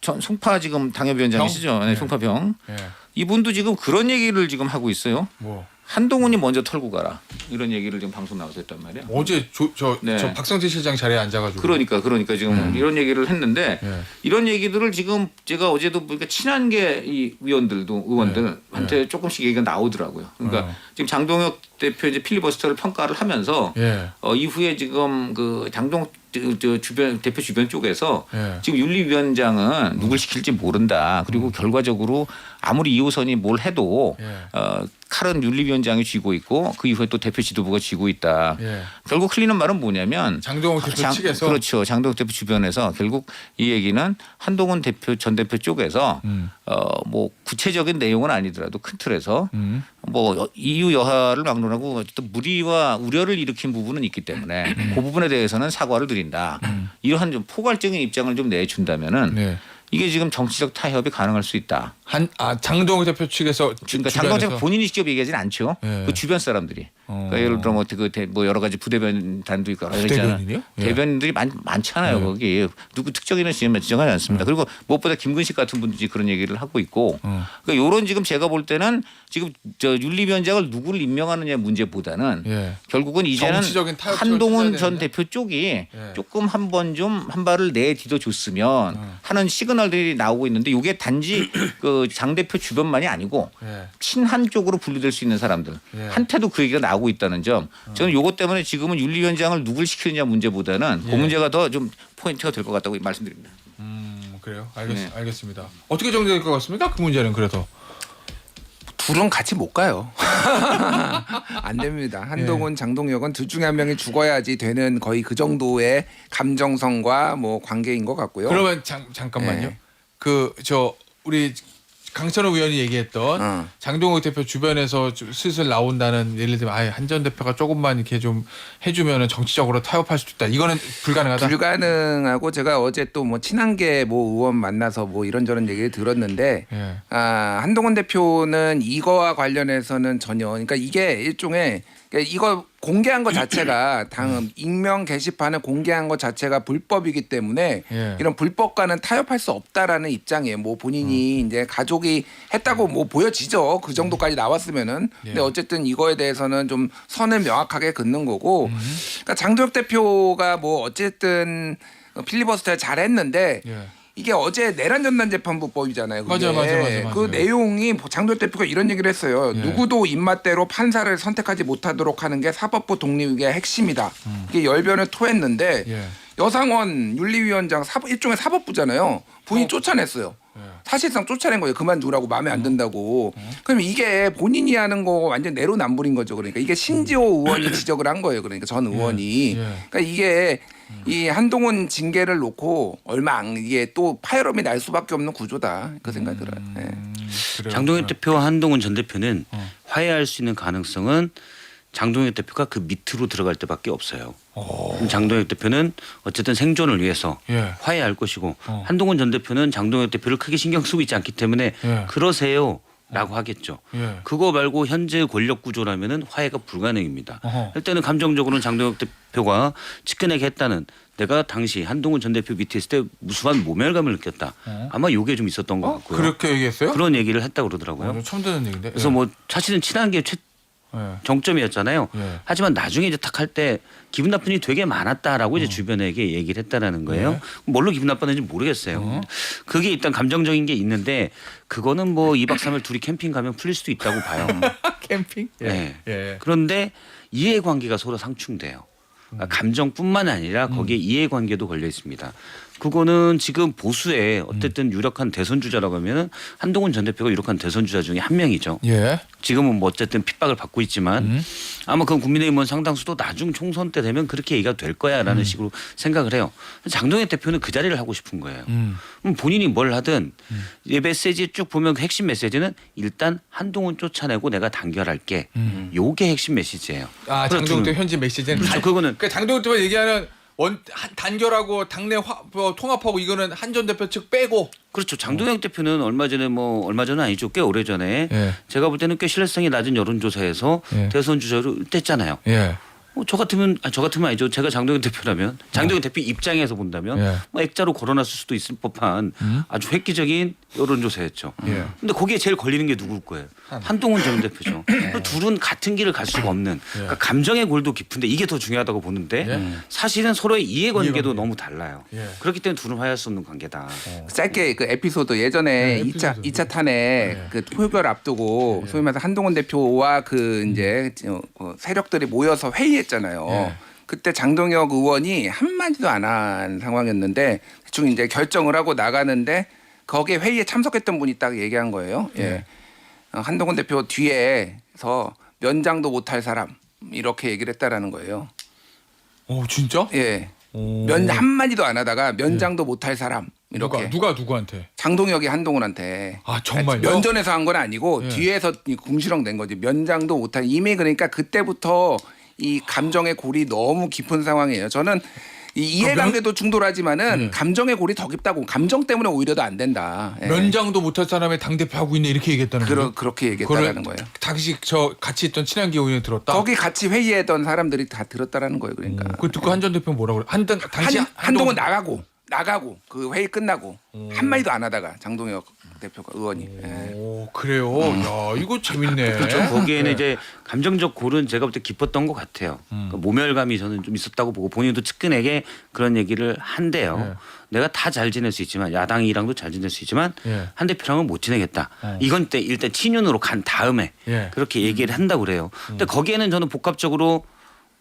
[SPEAKER 2] 전 송파 지금 당협위원장이시죠? 네, 송파병.
[SPEAKER 1] 예.
[SPEAKER 2] 이분도 지금 그런 얘기를 지금 하고 있어요.
[SPEAKER 1] 뭐
[SPEAKER 2] 한동훈이 먼저 털고 가라 이런 얘기를 지금 방송 나와서 했단 말이야.
[SPEAKER 1] 어제 저 박성재 실장 자리에 앉아가지고.
[SPEAKER 2] 그러니까 지금 이런 얘기를 했는데
[SPEAKER 1] 예.
[SPEAKER 2] 이런 얘기들을 지금 제가 어제도 보니까 친한 게 이 의원들한테 조금씩 얘기가 나오더라고요. 그러니까 지금 장동혁 대표 이제 필리버스터를 평가를 하면서
[SPEAKER 1] 예.
[SPEAKER 2] 이후에 지금 그 장동 주변 대표 주변 쪽에서
[SPEAKER 1] 예.
[SPEAKER 2] 지금 윤리위원장은 누굴 시킬지 모른다. 그리고 결과적으로 아무리 2호선이 뭘 해도 칼은 윤리위원장이 쥐고 있고 그 이후에 또 대표 지도부가 쥐고 있다.
[SPEAKER 1] 예.
[SPEAKER 2] 결국 흘리는 말은 뭐냐면
[SPEAKER 1] 장동훈 대표 측에서
[SPEAKER 2] 그렇죠. 장동훈 대표 주변에서 결국 이 얘기는 한동훈 전 대표 쪽에서 뭐 구체적인 내용은 아니더라도 큰 틀에서 뭐 이유 여하를 막론하고 어쨌든 무리와 우려를 일으킨 부분은 있기 때문에 그 부분에 대해서는 사과를 드린다. 이러한 좀 포괄적인 입장을 좀 내준다면은
[SPEAKER 1] 네.
[SPEAKER 2] 이게 지금 정치적 타협이 가능할 수 있다.
[SPEAKER 1] 장동훈 대표 측에서
[SPEAKER 2] 그러니까 장동훈 대표 본인이 직접 얘기하진 않죠.
[SPEAKER 1] 예.
[SPEAKER 2] 그 주변 사람들이. 그러니까 예를 들어 뭐 여러 가지 부대변단도 있고
[SPEAKER 1] 부대변인이요? 예.
[SPEAKER 2] 대변인들이 많잖아요. 거기 누구 특정인은 지금 지정하지 않습니다. 그리고 무엇보다 김근식 같은 분들이 그런 얘기를 하고 있고. 그러니까 이런 지금 제가 볼 때는 지금 저 윤리위원장을 누구를 임명하느냐 문제보다는
[SPEAKER 1] 예.
[SPEAKER 2] 결국은 이제는
[SPEAKER 1] 정치적인 타협점을
[SPEAKER 2] 한동훈
[SPEAKER 1] 찾아야
[SPEAKER 2] 전
[SPEAKER 1] 되는데?
[SPEAKER 2] 대표 쪽이
[SPEAKER 1] 예.
[SPEAKER 2] 조금 한 발을 내디뎌 줬으면 하는 시그널들이 나오고 있는데 이게 단지 그 장 대표 주변만이 아니고
[SPEAKER 1] 예.
[SPEAKER 2] 친한 쪽으로 분류될 수 있는 사람들
[SPEAKER 1] 예.
[SPEAKER 2] 한테도 그 얘기가 나오고 있다는 점 저는 이것 때문에 지금은 윤리위원장을 누굴 시키느냐 문제보다는 그 문제가 더 좀 포인트가 될 것 같다고 말씀드립니다.
[SPEAKER 1] 그래요.
[SPEAKER 2] 네.
[SPEAKER 1] 알겠습니다. 어떻게 정리될 것 같습니까? 그 문제는 그래도.
[SPEAKER 3] 둘은 같이 못 가요. 안 됩니다. 한동훈, 장동혁은 둘 중에 한 명이 죽어야지 되는 거의 그 정도의 감정선과 뭐 관계인 것 같고요.
[SPEAKER 1] 그러면 잠깐만요.
[SPEAKER 3] 네.
[SPEAKER 1] 우리 강찬호 의원이 얘기했던 장동혁 대표 주변에서 좀 슬슬 나온다는 예를 들면 한 전 대표가 조금만 이렇게 좀 해주면은 정치적으로 타협할 수도 있다. 이거는 불가능하다.
[SPEAKER 3] 불가능하고 제가 어제 또 뭐 친한 게 뭐 의원 만나서 뭐 이런저런 얘기를 들었는데
[SPEAKER 1] 예.
[SPEAKER 3] 한동훈 대표는 이거와 관련해서는 전혀 그러니까 이게 일종의 그러니까 이거 공개한 것 자체가 당 익명 게시판을 공개한 것 자체가 불법이기 때문에
[SPEAKER 1] 예.
[SPEAKER 3] 이런 불법과는 타협할 수 없다라는 입장이에요. 뭐 본인이 이제 가족이 했다고 뭐 보여지죠. 그 정도까지 나왔으면은. 근데 어쨌든 이거에 대해서는 좀 선을 명확하게 긋는 거고. 그러니까 장도혁 대표가 뭐 어쨌든 필리버스터 잘했는데.
[SPEAKER 1] 예.
[SPEAKER 3] 이게 어제 내란 전단 재판부법이잖아요. 그게.
[SPEAKER 1] 맞아.
[SPEAKER 3] 그 내용이 장도혁 대표가 이런 얘기를 했어요.
[SPEAKER 1] 예.
[SPEAKER 3] 누구도 입맛대로 판사를 선택하지 못하도록 하는 게 사법부 독립의 핵심이다. 이게 열변을 토했는데
[SPEAKER 1] 예.
[SPEAKER 3] 여상원 윤리위원장 일종의 사법부잖아요. 본인이 쫓아냈어요. 사실상 쫓아낸 거예요. 그만두라고 마음에 안 든다고. 그럼 이게 본인이 하는 거 완전 내로남불인 거죠. 그러니까 이게 신지호 의원이 지적을 한 거예요. 그러니까 전 의원이. 그러니까 이게 이 한동훈 징계를 놓고 이게 또 파열음이 날 수밖에 없는 구조다. 그 생각이 들어요. 네.
[SPEAKER 1] 그래요.
[SPEAKER 4] 장동혁 대표와 한동훈 전 대표는 화해할 수 있는 가능성은 장동혁 대표가 그 밑으로 들어갈 때밖에 없어요. 그럼 장동혁 대표는 어쨌든 생존을 위해서
[SPEAKER 1] 예.
[SPEAKER 4] 화해할 것이고 한동훈 전 대표는 장동혁 대표를 크게 신경 쓰고 있지 않기 때문에
[SPEAKER 1] 예.
[SPEAKER 4] 그러세요라고 하겠죠.
[SPEAKER 1] 예.
[SPEAKER 4] 그거 말고 현재 권력 구조라면은 화해가 불가능입니다.
[SPEAKER 1] 어허.
[SPEAKER 4] 일단은 감정적으로는 장동혁 대표가 측근에게 했다는 내가 당시 한동훈 전 대표 밑에 있을 때 무수한 모멸감을 느꼈다. 아마 요게 좀 있었던 것 같고요.
[SPEAKER 1] 그렇게 얘기했어요?
[SPEAKER 4] 그런 얘기를 했다고 그러더라고요.
[SPEAKER 1] 처음 듣는 얘기인데.
[SPEAKER 4] 그래서 뭐 사실은 친한 게 정점이었잖아요.
[SPEAKER 1] 예.
[SPEAKER 4] 하지만 나중에 이제 딱 할 때 기분 나쁜 일이 되게 많았다라고 이제 주변에게 얘기를 했다라는 거예요. 뭘로 기분 나빴는지 모르겠어요. 그게 일단 감정적인 게 있는데 그거는 뭐 2박 3일 둘이 캠핑 가면 풀릴 수도 있다고 봐요.
[SPEAKER 1] 캠핑?
[SPEAKER 4] 네.
[SPEAKER 1] 예.
[SPEAKER 4] 그런데 이해관계가 서로 상충돼요. 그러니까 감정뿐만 아니라 거기에 이해관계도 걸려 있습니다. 그거는 지금 보수의 어쨌든 유력한 대선 주자라고 하면은 한동훈 전 대표가 유력한 대선 주자 중에 한 명이죠.
[SPEAKER 1] 예.
[SPEAKER 4] 지금은 뭐 어쨌든 핍박을 받고 있지만 아마 그 국민의힘 의원 상당수도 나중 총선 때 되면 그렇게 얘기가 될 거야라는 식으로 생각을 해요. 장동혁 대표는 그 자리를 하고 싶은 거예요. 그럼 본인이 뭘 하든 이 메시지 쭉 보면 그 핵심 메시지는 일단 한동훈 쫓아내고 내가 단결할게. 요게 핵심 메시지예요.
[SPEAKER 1] 장동혁 대표 현지 메시지는
[SPEAKER 4] 그렇죠. 그거는
[SPEAKER 1] 장동혁 대표 얘기하는 단결하고 당내 통합하고 이거는 한 전 대표 측 빼고.
[SPEAKER 4] 그렇죠. 장동혁 대표는 얼마 전은 아니죠. 꽤 오래 전에
[SPEAKER 1] 예.
[SPEAKER 4] 제가 볼 때는 꽤 신뢰성이 낮은 여론조사에서
[SPEAKER 1] 예.
[SPEAKER 4] 대선 주자로 뗐잖아요.
[SPEAKER 1] 예.
[SPEAKER 4] 저 같으면 아니죠. 제가 장동혁 대표라면 장동혁 대표 입장에서 본다면
[SPEAKER 1] 예.
[SPEAKER 4] 뭐 액자로 걸어놨을 수도 있을 법한 아주 획기적인 여론조사였죠.
[SPEAKER 1] 예.
[SPEAKER 4] 근데 거기에 제일 걸리는 게 누굴 거예요? 한동훈 전 대표죠. 둘은 같은 길을 갈 수가 없는 그러니까 감정의 골도 깊은데 이게 더 중요하다고 보는데
[SPEAKER 1] 예.
[SPEAKER 4] 사실은 서로의 이해관계도
[SPEAKER 1] 이해관계.
[SPEAKER 4] 너무 달라요.
[SPEAKER 1] 예.
[SPEAKER 4] 그렇기 때문에 둘은 화해할 수 없는 관계다.
[SPEAKER 3] 짧게 그 에피소드 예전에
[SPEAKER 1] 네,
[SPEAKER 3] 2차 탄핵 그 표결 앞두고 소위 말해서 한동훈 대표와 그 이제 그 세력들이 모여서 회의했잖아요.
[SPEAKER 1] 예.
[SPEAKER 3] 그때 장동혁 의원이 한마디도 안 한 상황이었는데 대충 이제 결정을 하고 나가는데 거기에 회의에 참석했던 분이 딱 얘기한 거예요. 예. 한동훈 대표 뒤에서 면장도 못할 사람 이렇게 얘기를 했다라는 거예요.
[SPEAKER 1] 오 진짜?
[SPEAKER 3] 예.
[SPEAKER 1] 오.
[SPEAKER 3] 한마디도 안 하다가 면장도 못할 사람 이렇게
[SPEAKER 1] 누가 누구한테?
[SPEAKER 3] 장동혁이 한동훈한테
[SPEAKER 1] 아 정말요?
[SPEAKER 3] 면전에서 한 건 아니고
[SPEAKER 1] 예.
[SPEAKER 3] 뒤에서 궁시렁 된 거지. 면장도 못한 이미 그러니까 그때부터 이 감정의 골이 너무 깊은 상황이에요. 저는 이 이해관계도 충돌하지만은
[SPEAKER 1] 예.
[SPEAKER 3] 감정의 골이 더 깊다고. 감정 때문에 오히려 더 안 된다. 예.
[SPEAKER 1] 면장도 못할 사람의 당 대표 하고 있네 이렇게 얘기했다는 거예요?
[SPEAKER 3] 그렇게 얘기했다라는 거예요.
[SPEAKER 1] 당시 저 같이 있던 친한기 의원이 들었다.
[SPEAKER 3] 거기 같이 회의했던 사람들이 다 들었다라는 거예요. 그러니까
[SPEAKER 1] 그 듣고 한 전 대표는 뭐라고 그래? 당시
[SPEAKER 3] 한동훈 나가고 그 회의 끝나고 한마디도 안 하다가 장동혁 대표가 의원이. 예.
[SPEAKER 1] 오 그래요. 야 이거 재밌네.
[SPEAKER 4] 그렇죠. 거기에는 이제 감정적 골은 제가 볼 때 깊었던 것 같아요. 그러니까 모멸감이 저는 좀 있었다고 보고 본인도 측근에게 그런 얘기를 한대요. 내가 다 잘 지낼 수 있지만 야당이랑도 잘 지낼 수 있지만
[SPEAKER 1] 예.
[SPEAKER 4] 한 대표랑은 못 지내겠다. 이건 때 일단 친윤으로 간 다음에
[SPEAKER 1] 예.
[SPEAKER 4] 그렇게 얘기를 한다고 그래요. 근데 거기에는 저는 복합적으로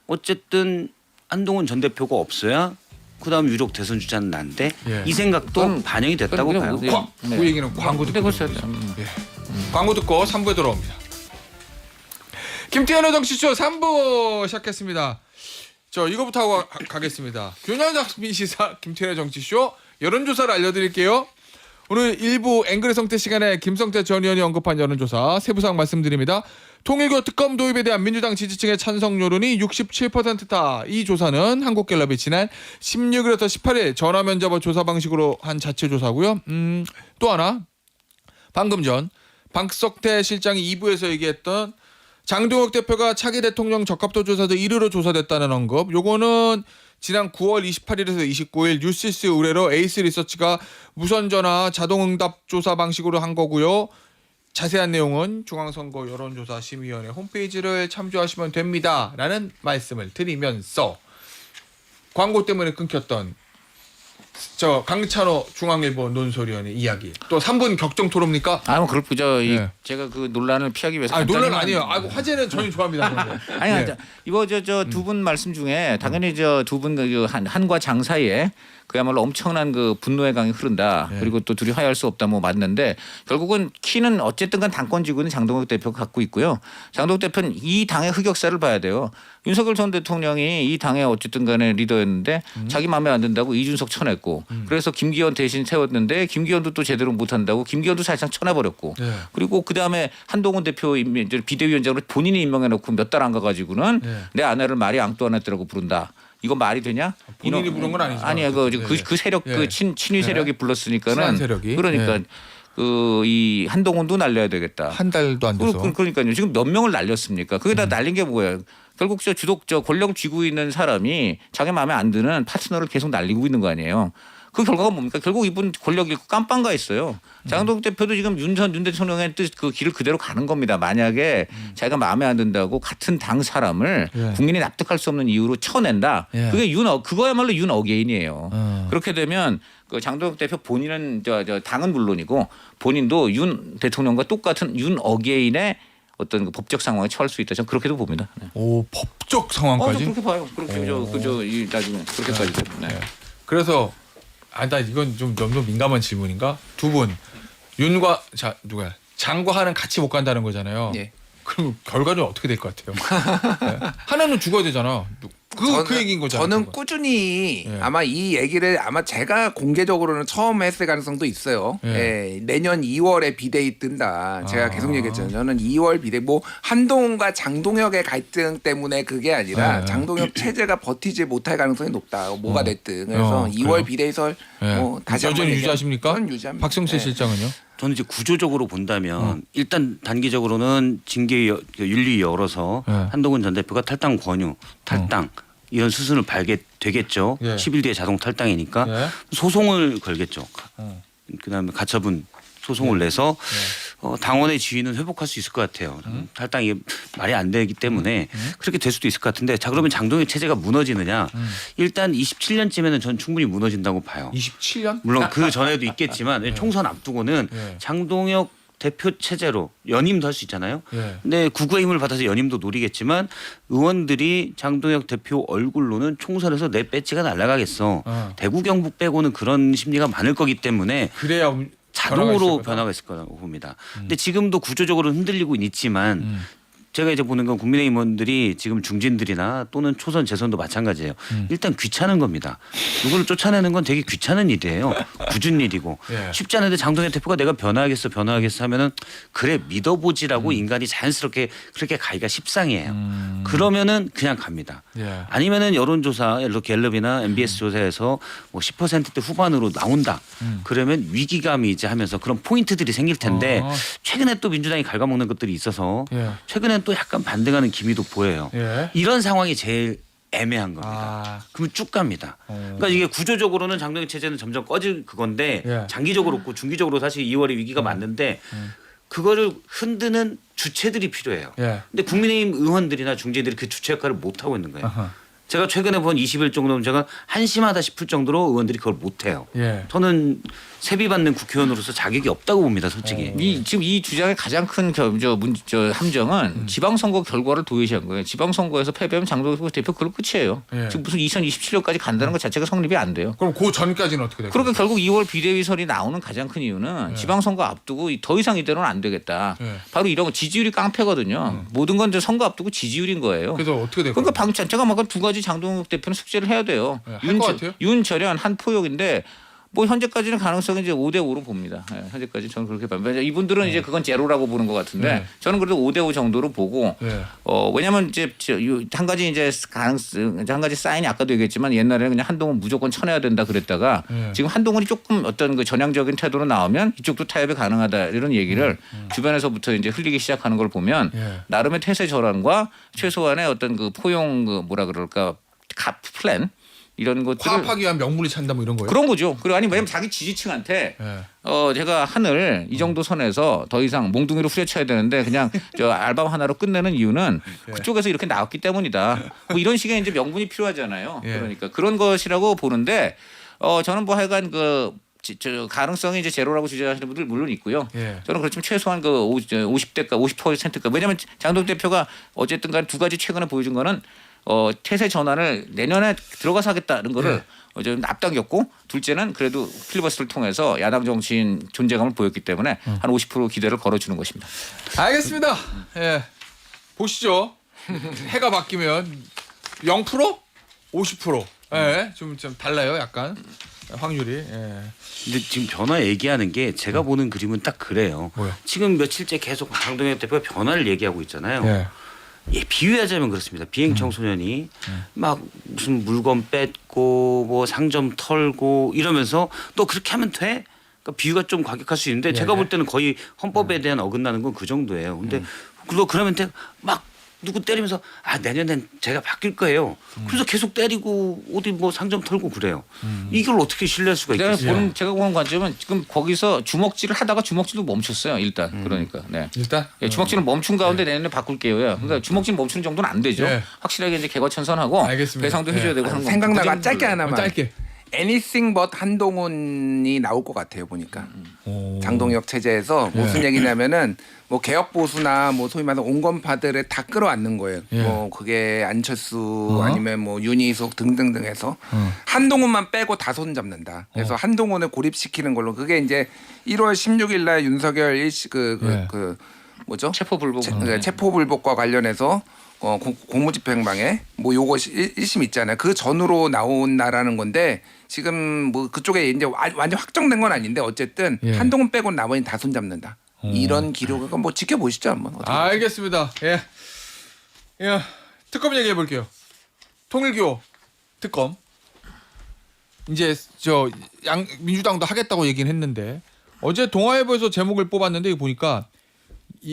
[SPEAKER 4] 어쨌든 한동훈 전 대표가 없어야 그다음 유력 대선 주자는 난데
[SPEAKER 1] 예.
[SPEAKER 4] 이 생각도 반영이 됐다고 봐요.
[SPEAKER 1] 그 얘기는 광고 듣고 예. 광고 듣고 3부에 돌아옵니다. 김태현의 정치쇼 3부 시작했습니다. 저 이거부터 하고 가겠습니다. 균형잡민 시사 김태현의 정치쇼 여론조사를 알려드릴게요. 오늘 일부 앵글의 성태 시간에 김성태 전 의원이 언급한 여론조사 세부사항 말씀드립니다. 통일교 특검 도입에 대한 민주당 지지층의 찬성 여론이 67%다. 이 조사는 한국갤럽이 지난 16일에서 18일 전화 면접 조사 방식으로 한 자체 조사고요. 또 하나 방금 전 박석태 실장이 2부에서 얘기했던 장동혁 대표가 차기 대통령 적합도 조사도 1위로 조사됐다는 언급. 요거는 지난 9월 28일에서 29일 뉴시스 의뢰로 에이스 리서치가 무선전화 자동응답 조사 방식으로 한 거고요. 자세한 내용은 중앙선거 여론조사 심의위원회 홈페이지를 참조하시면 됩니다. 라는 말씀을 드리면서 광고 때문에 끊겼던 저 강찬호 중앙일보 논설위원의 이야기. 또 3분 격정 토론입니까?
[SPEAKER 2] 뭐 그럴 그저
[SPEAKER 1] 예.
[SPEAKER 2] 제가 그 논란을 피하기 위해서
[SPEAKER 1] 논란
[SPEAKER 2] 간단히만-
[SPEAKER 1] 아니에요. 화제는 저는 좋아합니다.
[SPEAKER 2] 아니
[SPEAKER 1] 네.
[SPEAKER 2] 이거 저 두 분 말씀 중에 당연히 저 두 분 한과 장 사이에 그야말로 엄청난 그 분노의 강이 흐른다.
[SPEAKER 1] 네.
[SPEAKER 2] 그리고 또 둘이 화해할 수 없다 뭐 맞는데 결국은 키는 어쨌든간 당권 지구는 장동혁 대표가 갖고 있고요. 장동혁 대표는 이 당의 흑역사를 봐야 돼요. 윤석열 전 대통령이 이 당의 어쨌든간의 리더였는데 자기 마음에 안 든다고 이준석 쳐냈고 그래서 김기현 대신 세웠는데 김기현도 또 제대로 못한다고 김기현도 사실상 쳐내버렸고
[SPEAKER 1] 네.
[SPEAKER 2] 그리고 그 다음에 한동훈 대표 비대위원장으로 본인이 임명해놓고 몇 달 안 가가지고는
[SPEAKER 1] 네.
[SPEAKER 2] 내 아내를 말이 앙뚜아네트라고 부른다. 이거 말이 되냐?
[SPEAKER 1] 본인이 부른 건 아니지만
[SPEAKER 2] 아니야 그 세력
[SPEAKER 1] 예.
[SPEAKER 2] 그 친위 세력이 불렀으니까는
[SPEAKER 1] 친한 세력이.
[SPEAKER 2] 그러니까
[SPEAKER 1] 예.
[SPEAKER 2] 그 이 한동훈도 날려야 되겠다.
[SPEAKER 1] 한 달도 안 돼서.
[SPEAKER 2] 그러니까요. 지금 몇 명을 날렸습니까? 그게 다 날린 게 뭐예요? 결국 저 권력 쥐고 있는 사람이 자기 마음에 안 드는 파트너를 계속 날리고 있는 거 아니에요. 그 결과가 뭡니까? 결국 이분 권력 잃고 깜빵가 있어요. 장동혁 대표도 지금 윤 대통령의 뜻 그 길을 그대로 가는 겁니다. 만약에 자기가 마음에 안 든다고 같은 당 사람을
[SPEAKER 1] 예.
[SPEAKER 2] 국민이 납득할 수 없는 이유로 쳐낸다.
[SPEAKER 1] 예.
[SPEAKER 2] 그게 그거야말로 윤 어게인이에요. 그렇게 되면 그 장동혁 대표 본인은 저 당은 물론이고 본인도 윤 대통령과 똑같은 윤 어게인의 어떤 그 법적 상황에 처할 수 있다. 저는 그렇게도 봅니다. 네.
[SPEAKER 1] 오 법적
[SPEAKER 2] 저
[SPEAKER 1] 상황까지.
[SPEAKER 2] 그렇게 봐요. 그렇게 이 나중에 그렇게까지 돼요. 네.
[SPEAKER 1] 그래서 나 이건 좀 너무 민감한 질문인가? 두 분 윤과 누가야? 장과 하는 같이 못 간다는 거잖아요.
[SPEAKER 3] 예.
[SPEAKER 1] 그럼 결과는 어떻게 될 것 같아요? 네. 하나는 죽어야 되잖아. 그 얘기인 거잖아.
[SPEAKER 3] 저는
[SPEAKER 1] 그거.
[SPEAKER 3] 꾸준히
[SPEAKER 1] 예.
[SPEAKER 3] 아마 이 얘기를 아마 제가 공개적으로는 처음 했을 가능성도 있어요.
[SPEAKER 1] 예.
[SPEAKER 3] 예, 내년 2월에 비대위 뜬다. 제가
[SPEAKER 1] 아.
[SPEAKER 3] 계속 얘기했잖아요. 저는 2월 비대위 뭐 한동훈과 장동혁의 갈등 때문에 그게 아니라
[SPEAKER 1] 예.
[SPEAKER 3] 장동혁 체제가 버티지 못할 가능성이 높다. 뭐가 됐든. 그래서
[SPEAKER 1] 그래요?
[SPEAKER 3] 2월 비대위설
[SPEAKER 1] 예.
[SPEAKER 3] 뭐 다시 한번
[SPEAKER 1] 여전히
[SPEAKER 3] 얘기하면
[SPEAKER 1] 유지하십니까?
[SPEAKER 3] 저는 유지합니다.
[SPEAKER 1] 박성세
[SPEAKER 3] 예.
[SPEAKER 1] 실장은요?
[SPEAKER 4] 저는 이제 구조적으로 본다면 일단 단기적으로는 징계 윤리 열어서
[SPEAKER 1] 예.
[SPEAKER 4] 한동훈 전 대표가 탈당 권유, 탈당 이런 수순을 밟게 되겠죠.
[SPEAKER 1] 예.
[SPEAKER 4] 10일 뒤에 자동 탈당이니까
[SPEAKER 1] 예.
[SPEAKER 4] 소송을 걸겠죠.
[SPEAKER 1] 어.
[SPEAKER 4] 그다음에 가처분 소송을 내서 당원의 지위는 회복할 수 있을 것 같아요. 탈당이 말이 안 되기 때문에 그렇게 될 수도 있을 것 같은데 자 그러면 장동혁 체제가 무너지느냐? 일단 27년쯤에는 전 충분히 무너진다고 봐요.
[SPEAKER 1] 27년?
[SPEAKER 4] 물론 그 전에도 있겠지만 총선 앞두고는
[SPEAKER 1] 예.
[SPEAKER 4] 장동혁 대표 체제로 연임도 할 수 있잖아요.
[SPEAKER 1] 예.
[SPEAKER 4] 근데 구구의 힘을 받아서 연임도 노리겠지만 의원들이 장동혁 대표 얼굴로는 총선에서 내 배지가 날아가겠어. 대구 경북 빼고는 그런 심리가 많을 거기 때문에
[SPEAKER 1] 그래야
[SPEAKER 4] 자동으로 변화가 있을 거라고 봅니다. 근데 지금도 구조적으로 흔들리고 있지만 제가 이제 보는 건 국민의힘 의원들이 지금 중진들이나 또는 초선 재선도 마찬가지예요. 일단 귀찮은 겁니다. 누구를 쫓아내는 건 되게 귀찮은 일이에요. 굳은 일이고
[SPEAKER 1] 예.
[SPEAKER 4] 쉽지 않은데 장동혁 대표가 내가 변화하겠어 하면은 그래 믿어보지라고 인간이 자연스럽게 그렇게 가기가 십상이에요. 그러면은 그냥 갑니다.
[SPEAKER 1] 예.
[SPEAKER 4] 아니면은 여론조사 예를 들어 갤럽이나 MBS 조사에서 뭐 10%대 후반으로 나온다. 그러면 위기감이 이제 하면서 그런 포인트들이 생길 텐데 최근에 또 민주당이 갉아먹는 것들이 있어서
[SPEAKER 1] 예.
[SPEAKER 4] 최근엔 또 약간 반등하는 기미도 보여요.
[SPEAKER 1] 예.
[SPEAKER 4] 이런 상황이 제일 애매한 겁니다.
[SPEAKER 1] 아.
[SPEAKER 4] 그러면 쭉 갑니다. 그러니까 이게 구조적으로는 장동혁 체제는 점점 꺼질 그건데
[SPEAKER 1] 예.
[SPEAKER 4] 장기적으로 없고 중기적으로 사실 2월에 위기가 맞는데 그거를 흔드는 주체들이 필요해요.
[SPEAKER 1] 예.
[SPEAKER 4] 근데 국민의힘 의원들이나 중재들이 그 주체 역할을 못 하고 있는 거예요.
[SPEAKER 1] 아하.
[SPEAKER 4] 제가 최근에 본 20일 정도면 제가 한심하다 싶을 정도로 의원들이 그걸 못 해요.
[SPEAKER 1] 예.
[SPEAKER 4] 저는 세비 받는 국회의원으로서 자격이 없다고 봅니다, 솔직히.
[SPEAKER 2] 지금 이 주장의 가장 큰 함정은 지방선거 결과를 도외시한 거예요. 지방선거에서 패배하면 장동혁 대표 그걸 끝이에요.
[SPEAKER 1] 예.
[SPEAKER 2] 지금 무슨 2027년까지 간다는 것 자체가 성립이 안 돼요.
[SPEAKER 1] 그럼 그 전까지는 어떻게 될까요?
[SPEAKER 2] 그러니까 결국 2월 비대위설이 나오는 가장 큰 이유는 지방선거 앞두고 더 이상 이대로는 안 되겠다.
[SPEAKER 1] 예.
[SPEAKER 2] 바로 이런 거 지지율이 깡패거든요. 모든 건 이제 선거 앞두고 지지율인 거예요.
[SPEAKER 1] 그래서 어떻게 될까요?
[SPEAKER 2] 그러니까 제가 말한 두 가지 장동혁 대표는 숙제를 해야 돼요.
[SPEAKER 1] 네, 할것 같아요?
[SPEAKER 2] 윤철현 한포역인데 뭐 현재까지는 가능성은 이제 5대5로 봅니다. 예, 현재까지 저는 그렇게 봅니다. 이분들은 이제 그건 제로라고 보는 것 같은데
[SPEAKER 1] 네.
[SPEAKER 2] 저는 그래도 5대5 정도로 보고
[SPEAKER 1] 네.
[SPEAKER 2] 왜냐하면 이제 한 가지 이제 한 가지 사인이 아까도 얘기했지만 옛날에는 그냥 한동훈 무조건 쳐내야 된다 그랬다가
[SPEAKER 1] 네.
[SPEAKER 2] 지금 한동훈이 조금 어떤 그 전향적인 태도로 나오면 이쪽도 타협이 가능하다 이런 얘기를 주변에서부터 이제 흘리기 시작하는 걸 보면
[SPEAKER 1] 예.
[SPEAKER 2] 나름의 태세 전환과 최소한의 어떤 그 포용 그 뭐라 그럴까 플랜 이런 것들을
[SPEAKER 1] 화합하기 위한 명분이 찬다 뭐 이런 거예요?
[SPEAKER 2] 그런 거죠. 그리고 아니 왜냐면 자기 지지층한테
[SPEAKER 1] 예.
[SPEAKER 2] 제가 하늘 이 정도 선에서 더 이상 몽둥이로 후려쳐야 되는데 그냥 저 알밤 하나로 끝내는 이유는 그쪽에서 이렇게 나왔기 때문이다. 뭐 이런 식의 이제 명분이 필요하잖아요.
[SPEAKER 1] 예.
[SPEAKER 2] 그러니까 그런 것이라고 보는데 저는 뭐 하여간 저 가능성이 이제 제로라고 주장하시는 분들 물론 있고요.
[SPEAKER 1] 예.
[SPEAKER 2] 저는 그렇지만 최소한 그 50대가 50%가 왜냐하면 장동 대표가 어쨌든 간 두 가지 최근에 보여준 거는 태세 전환을 내년에 들어가서 하겠다는 거를 좀 앞당겼고 둘째는 그래도 필리버스터를 통해서 야당 정치인 존재감을 보였기 때문에 한 50% 기대를 걸어주는 것입니다.
[SPEAKER 1] 알겠습니다. 예. 보시죠. 해가 바뀌면 0%? 50%. 예. 좀 달라요, 약간. 확률이. 예.
[SPEAKER 4] 근데 지금 변화 얘기하는 게 제가 보는 그림은 딱 그래요.
[SPEAKER 1] 뭐요?
[SPEAKER 4] 지금 며칠째 계속 장동혁 대표가 변화를 얘기하고 있잖아요.
[SPEAKER 1] 예.
[SPEAKER 4] 예, 비유하자면 그렇습니다. 비행 청소년이 막 무슨 물건 뺏고 뭐 상점 털고 이러면서 또 그렇게 하면 돼? 그러니까 비유가 좀 과격할 수 있는데 제가 볼 때는 거의 헌법에 대한 어긋나는 건 그 정도예요. 근데 그러면 막 누구 때리면서 내년엔 제가 바뀔 거예요. 그래서 계속 때리고 어디 뭐 상점 털고 그래요. 이걸 어떻게 신뢰할 수가 있겠어요?
[SPEAKER 2] 제가 보는 관점은 지금 거기서 주먹질을 하다가 주먹질도 멈췄어요. 일단 그러니까. 네.
[SPEAKER 1] 일단
[SPEAKER 2] 예, 주먹질을 멈춘 가운데 내년에 바꿀게요. 그러니까 주먹질 멈추는 정도는 안 되죠.
[SPEAKER 1] 예.
[SPEAKER 2] 확실하게 이제 개과천선하고
[SPEAKER 1] 알겠습니다.
[SPEAKER 2] 배상도 해줘야 되고 하는 거.
[SPEAKER 3] 생각나가 짧게
[SPEAKER 2] 그
[SPEAKER 3] 하나만.
[SPEAKER 1] 짧게.
[SPEAKER 3] Anything but 한동훈이 나올 것 같아요 보니까. 장동혁 체제에서 무슨 얘기냐면은 뭐 개혁 보수나 뭐 소위 말해서 온건파들을 다 끌어안는 거예요.
[SPEAKER 1] 예.
[SPEAKER 3] 뭐 그게 안철수 아니면 뭐 윤희숙 등등등해서 한동훈만 빼고 다 손 잡는다. 그래서 한동훈을 고립시키는 걸로 그게 이제 1월 16일 날 윤석열 뭐죠?
[SPEAKER 2] 체포불복.
[SPEAKER 3] 체포불복과 관련해서 공무집행방해 뭐 요거 1심 있잖아요. 그 전후로 나온다라는 건데 지금 뭐 그쪽에 이제 완전 확정된 건 아닌데 어쨌든
[SPEAKER 1] 예.
[SPEAKER 3] 한동훈 빼고는 나머지는 다 손잡는다. 이런 기록을 뭐 지켜보시죠 한번.
[SPEAKER 1] 알겠습니다. 예. 예. 특검 얘기해 볼게요. 통일교 특검. 이제 민주당도 하겠다고 얘기는 했는데 어제 동아일보에서 제목을 뽑았는데 이거 보니까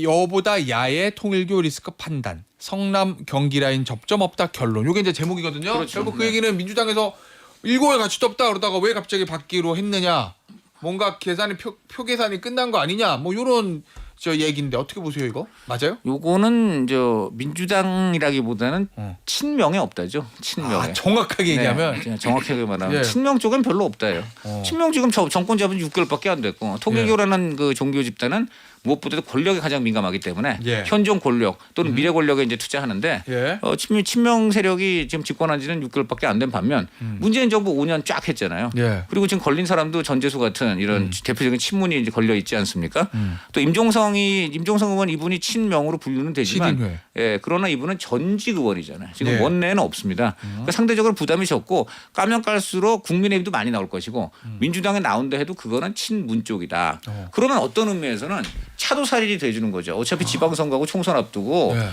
[SPEAKER 1] 여보다 야의 통일교 리스크 판단. 성남 경기 라인 접점 없다 결론. 이게 이제 제목이거든요.
[SPEAKER 2] 그렇죠.
[SPEAKER 1] 결국 그 얘기는 민주당에서 일고의 가치도 없다 그러다가 왜 갑자기 받기로 했느냐. 뭔가 계산이 표 계산이 끝난 거 아니냐. 뭐 이런 얘기인데 어떻게 보세요 이거? 맞아요?
[SPEAKER 2] 요거는 민주당이라기보다는 친명에 없다죠. 친명에.
[SPEAKER 1] 정확하게 얘기하면
[SPEAKER 2] 네, 정확하게 말하면
[SPEAKER 1] 예.
[SPEAKER 2] 친명 쪽은 별로 없다요. 친명 지금 정권 잡은 6개월밖에 안 됐고 통일교라는 그 종교 집단은 무엇보다도 권력에 가장 민감하기 때문에
[SPEAKER 1] 예.
[SPEAKER 2] 현존 권력 또는 미래 권력에 이제 투자하는데
[SPEAKER 1] 예.
[SPEAKER 2] 친명 세력이 지금 집권한 지는 6개월밖에 안 된 반면 문재인 정부 5년 쫙 했잖아요.
[SPEAKER 1] 예.
[SPEAKER 2] 그리고 지금 걸린 사람도 전재수 같은 이런 대표적인 친문이 이제 걸려 있지 않습니까? 또 임종성 의원 이분이 친명으로 분류는 되지만
[SPEAKER 1] 친인회.
[SPEAKER 2] 예, 그러나 이분은 전직 의원이잖아요. 지금
[SPEAKER 1] 예.
[SPEAKER 2] 원내는 없습니다. 그러니까 상대적으로 부담이 적고 까면 깔수록 국민의힘도 많이 나올 것이고 민주당에 나온다 해도 그거는 친문 쪽이다. 그러면 어떤 의미에서는 차도살인이 돼주는 거죠. 어차피 지방선거하고 총선 앞두고
[SPEAKER 1] 네.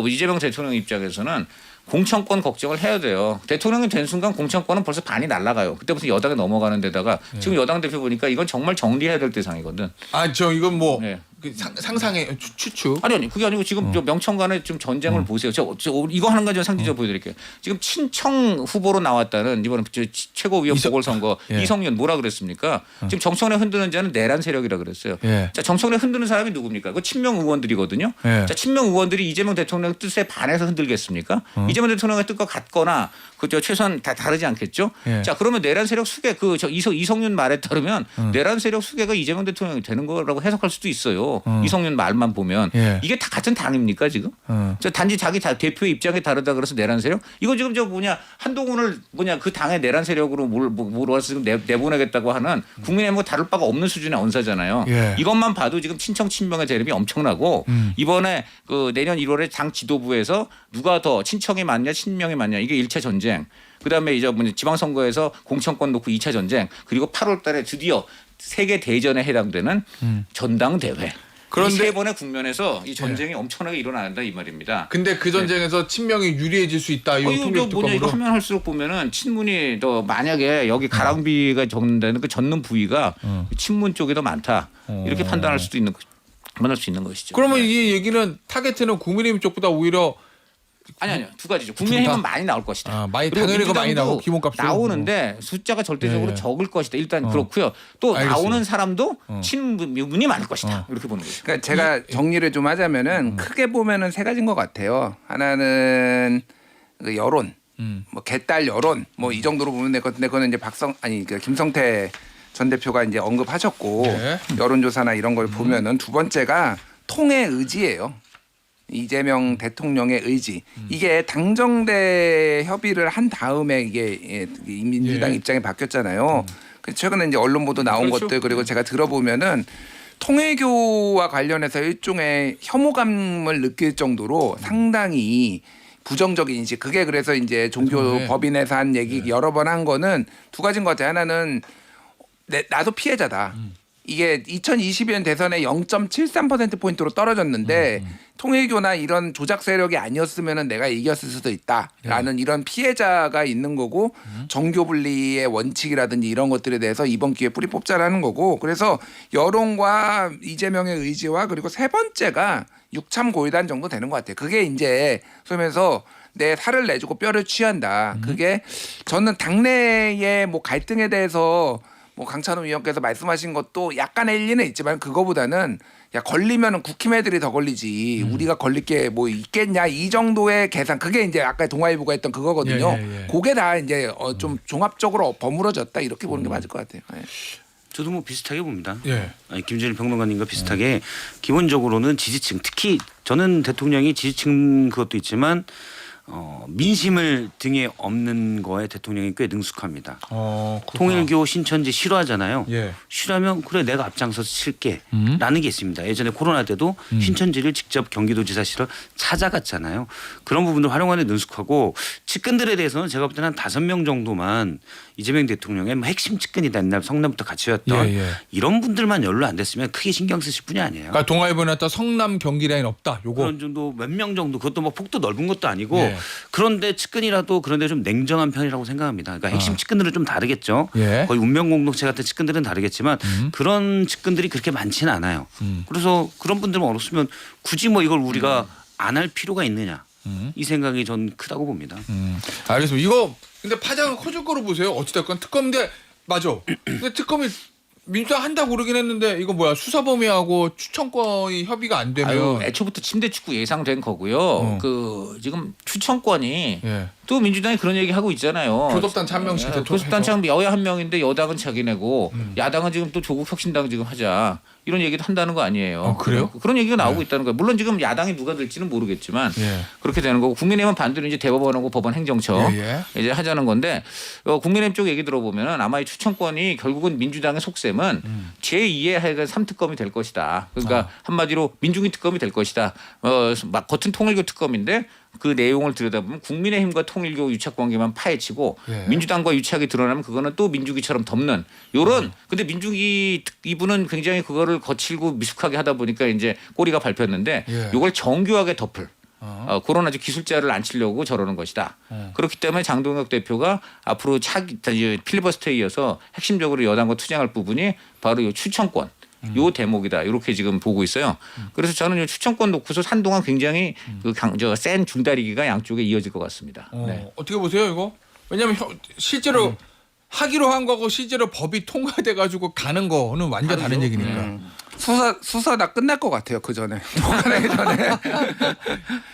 [SPEAKER 2] 이재명 대통령 입장에서는 공천권 걱정을 해야 돼요. 대통령이 된 순간 공천권은 벌써 반이 날아가요. 그때부터 여당에 넘어가는 데다가 지금 여당 대표 보니까 이건 정말 정리해야 될 대상이거든.
[SPEAKER 1] 이건 뭐
[SPEAKER 2] 네.
[SPEAKER 1] 상상의 추측.
[SPEAKER 2] 아니 그게 아니고 지금 명청 간의 좀 전쟁을 보세요. 저 이거 하는 가지 상징적으로 보여드릴게요. 지금 친청 후보로 나왔다는 이번 최고위원 보궐선거
[SPEAKER 1] 예.
[SPEAKER 2] 이성윤 뭐라 그랬습니까? 지금 정청래 흔드는 자는 내란 세력이라 그랬어요.
[SPEAKER 1] 예.
[SPEAKER 2] 자 정청래 흔드는 사람이 누굽니까? 그 친명 의원들이거든요.
[SPEAKER 1] 예.
[SPEAKER 2] 자 친명 의원들이 이재명 대통령 뜻에 반해서 흔들겠습니까? 이재명 대통령의 뜻과 같거나 그저 최소한 다 다르지 않겠죠?
[SPEAKER 1] 예.
[SPEAKER 2] 자 그러면 내란 세력 수계 이성윤 말에 따르면 내란 세력 수계가 이재명 대통령이 되는 거라고 해석할 수도 있어요. 이성윤 말만 보면
[SPEAKER 1] 예.
[SPEAKER 2] 이게 다 같은 당입니까 지금? 저 단지 자기 대표의 입장이 다르다 그래서 내란 세력? 이거 지금 한동훈을 그 당의 내란 세력으로 몰아서 지금 내보내겠다고 하는 국민의힘과 다를 바가 없는 수준의 언사잖아요.
[SPEAKER 1] 예.
[SPEAKER 2] 이것만 봐도 지금 친청 친명의 대립이 엄청나고 이번에 내년 1월에 당 지도부에서 누가 더 친청이 맞냐 친명이 맞냐 이게 1차 전쟁. 그다음에 이제 지방선거에서 공천권 놓고 2차 전쟁 그리고 8월달에 드디어 세계 대전에 해당되는 전당대회.
[SPEAKER 1] 그런데
[SPEAKER 2] 이 세 번의 국면에서 이 전쟁이 엄청나게 일어난다 이 말입니다.
[SPEAKER 1] 근데 그 전쟁에서 친명이 유리해질 수 있다. 이거 통일
[SPEAKER 2] 이거
[SPEAKER 1] 특검으로.
[SPEAKER 2] 하면 할수록 보면은 친문이 더 만약에 여기 가랑비가 적는다는 그 젓는 부위가 친문 쪽이 더 많다 이렇게 판단할 수 있는 것이죠.
[SPEAKER 1] 그러면 이 얘기는 타겟은 국민의힘 쪽보다 오히려
[SPEAKER 2] 아니요 두 가지죠. 국민의힘은 많이 나올 것이다.
[SPEAKER 1] 많이
[SPEAKER 2] 그리고
[SPEAKER 1] 당연히 많이
[SPEAKER 2] 민주당도
[SPEAKER 1] 나오고 기본값으로
[SPEAKER 2] 나오는데 숫자가 절대적으로
[SPEAKER 1] 예.
[SPEAKER 2] 적을 것이다. 일단 그렇고요. 또
[SPEAKER 1] 알겠어요.
[SPEAKER 2] 나오는 사람도 친문이 많을 것이다. 이렇게 보는 거죠.
[SPEAKER 3] 그러니까 제가 정리를 좀 하자면은 크게 보면은 세 가지인 것 같아요. 하나는 그 여론, 뭐 개딸 여론, 뭐 이 정도로 보면 될 것 같은데 그거는 이제 김성태 전 대표가 이제 언급하셨고
[SPEAKER 1] 네.
[SPEAKER 3] 여론조사나 이런 걸 보면은 두 번째가 통의 의지예요. 이재명 대통령의 의지. 이게 당정대 협의를 한 다음에 이게 민주당
[SPEAKER 1] 예.
[SPEAKER 3] 입장이 바뀌었잖아요. 최근에 이제 언론 보도 나온
[SPEAKER 2] 그렇죠.
[SPEAKER 3] 것들 그리고 제가 들어보면은 통일교와 관련해서 일종의 혐오감을 느낄 정도로 상당히 부정적인 인식. 그게 그래서 이제 종교 법인에서 한 얘기 여러 번 한 거는 두 가지인 것 같아요. 하나는 나도 피해자다. 이게 2022년 대선에 0.73%포인트로 떨어졌는데 통일교나 이런 조작 세력이 아니었으면 내가 이겼을 수도 있다라는 이런 피해자가 있는 거고 정교 분리의 원칙이라든지 이런 것들에 대해서 이번 기회에 뿌리 뽑자라는 거고 그래서 여론과 이재명의 의지와 그리고 세 번째가 육참 고위단 정도 되는 것 같아요. 그게 이제 소면서 내 살을 내주고 뼈를 취한다. 그게 저는 당내의 뭐 갈등에 대해서 뭐 강찬호 위원께서 말씀하신 것도 약간의 일리는 있지만 그거보다는 걸리면은 국힘 애들이 더 걸리지 우리가 걸릴 게 뭐 있겠냐 이 정도의 계산 그게 이제 아까 동아일보가 했던 그거거든요.
[SPEAKER 1] 예.
[SPEAKER 3] 그게 다 이제 좀 종합적으로 버무러졌다 이렇게 보는 게 맞을 것 같아요. 예.
[SPEAKER 4] 저도 뭐 비슷하게 봅니다.
[SPEAKER 1] 예.
[SPEAKER 4] 김준일 평론가님과 비슷하게 기본적으로는 지지층 특히 저는 대통령이 지지층 그것도 있지만 민심을 등에 업는 거에 대통령이 꽤 능숙합니다.
[SPEAKER 1] 그렇구나.
[SPEAKER 4] 통일교 신천지 싫어하잖아요.
[SPEAKER 1] 예.
[SPEAKER 4] 싫어하면 그래 내가 앞장서서 칠게 라는 게 있습니다. 예전에 코로나 때도 신천지를 직접 경기도지사실을 찾아갔잖아요. 그런 부분들 활용하는 데 능숙하고 측근들에 대해서는 제가 볼 때는 한 5명 정도만 이재명 대통령의 뭐 핵심 측근이다. 옛날 성남부터 같이 왔던
[SPEAKER 1] 예, 예.
[SPEAKER 4] 이런 분들만 연루 안 됐으면 크게 신경 쓰실 분이 아니에요.
[SPEAKER 1] 그러니까 동아일보나 성남 경기 라인 없다. 요거.
[SPEAKER 4] 그런 정도 몇 명 정도 그것도 뭐 폭도 넓은 것도 아니고
[SPEAKER 1] 예.
[SPEAKER 4] 그런데 측근이라도 그런데 좀 냉정한 편이라고 생각합니다. 그러니까 핵심 측근들은 좀 다르겠죠.
[SPEAKER 1] 예.
[SPEAKER 4] 거의 운명 공동체 같은 측근들은 다르겠지만 그런 측근들이 그렇게 많지는 않아요. 그래서 그런 분들만 어렵으면 굳이 뭐 이걸 우리가 안 할 필요가 있느냐 이 생각이 전 크다고 봅니다.
[SPEAKER 1] 알겠습니다. 이거 근데 파장은 커질 거로 보세요. 어찌됐건 특검인데 맞아. 근데 특검이 민주당 한다고 그러긴 했는데 이거 뭐야 수사범위하고 추천권이 협의가 안 되면
[SPEAKER 2] 아유, 애초부터 침대 축구 예상된 거고요. 그 지금 추천권이
[SPEAKER 1] 예.
[SPEAKER 2] 또 민주당이 그런 얘기 하고 있잖아요.
[SPEAKER 1] 교섭단체 한 명씩 대통령
[SPEAKER 2] 교섭단체 여야 한 명인데 여당은 자기네고 야당은 지금 또 조국 혁신당 지금 하자 이런 얘기도 한다는 거 아니에요.
[SPEAKER 1] 그래요?
[SPEAKER 2] 그런 얘기가 나오고 있다는 거예요. 물론 지금 야당이 누가 될지는 모르겠지만
[SPEAKER 1] 예.
[SPEAKER 2] 그렇게 되는 거고 국민의힘은 반대로 이제 대법원하고 법원 행정처
[SPEAKER 1] 예,
[SPEAKER 2] 이제 하자는 건데 국민의힘 쪽 얘기 들어보면은 아마 이 추천권이 결국은 민주당의 속셈은 제2의 하여간 3특검이 될 것이다. 그러니까 한마디로 민중이 특검이 될 것이다. 막 겉은 통일교 특검인데 그 내용을 들여다보면 국민의힘과 통일교 유착 관계만 파헤치고
[SPEAKER 1] 예.
[SPEAKER 2] 민주당과 유착이 드러나면 그거는 또 민주기처럼 덮는 요런 근데 민주기 이분은 굉장히 그거를 거칠고 미숙하게 하다 보니까 이제 꼬리가 밟혔는데
[SPEAKER 1] 예.
[SPEAKER 2] 요걸 정교하게 덮을 그런 아주 기술자를 안 치려고 저러는 것이다. 그렇기 때문에 장동혁 대표가 앞으로 필리버스터에 이어서 핵심적으로 여당과 투쟁할 부분이 바로 이 추천권. 요 대목이다. 이렇게 지금 보고 있어요. 그래서 저는 이 추천권 놓고서 한동안 굉장히 센 줄다리기가 양쪽에 이어질 것 같습니다. 네.
[SPEAKER 1] 어떻게 보세요 이거? 왜냐하면 실제로 하기로 한 거고 실제로 법이 통과돼 가지고 가는 거는 완전 다른 얘기니까.
[SPEAKER 3] 수사 다 끝날 것 같아요. 그 전에 통과하기 전에.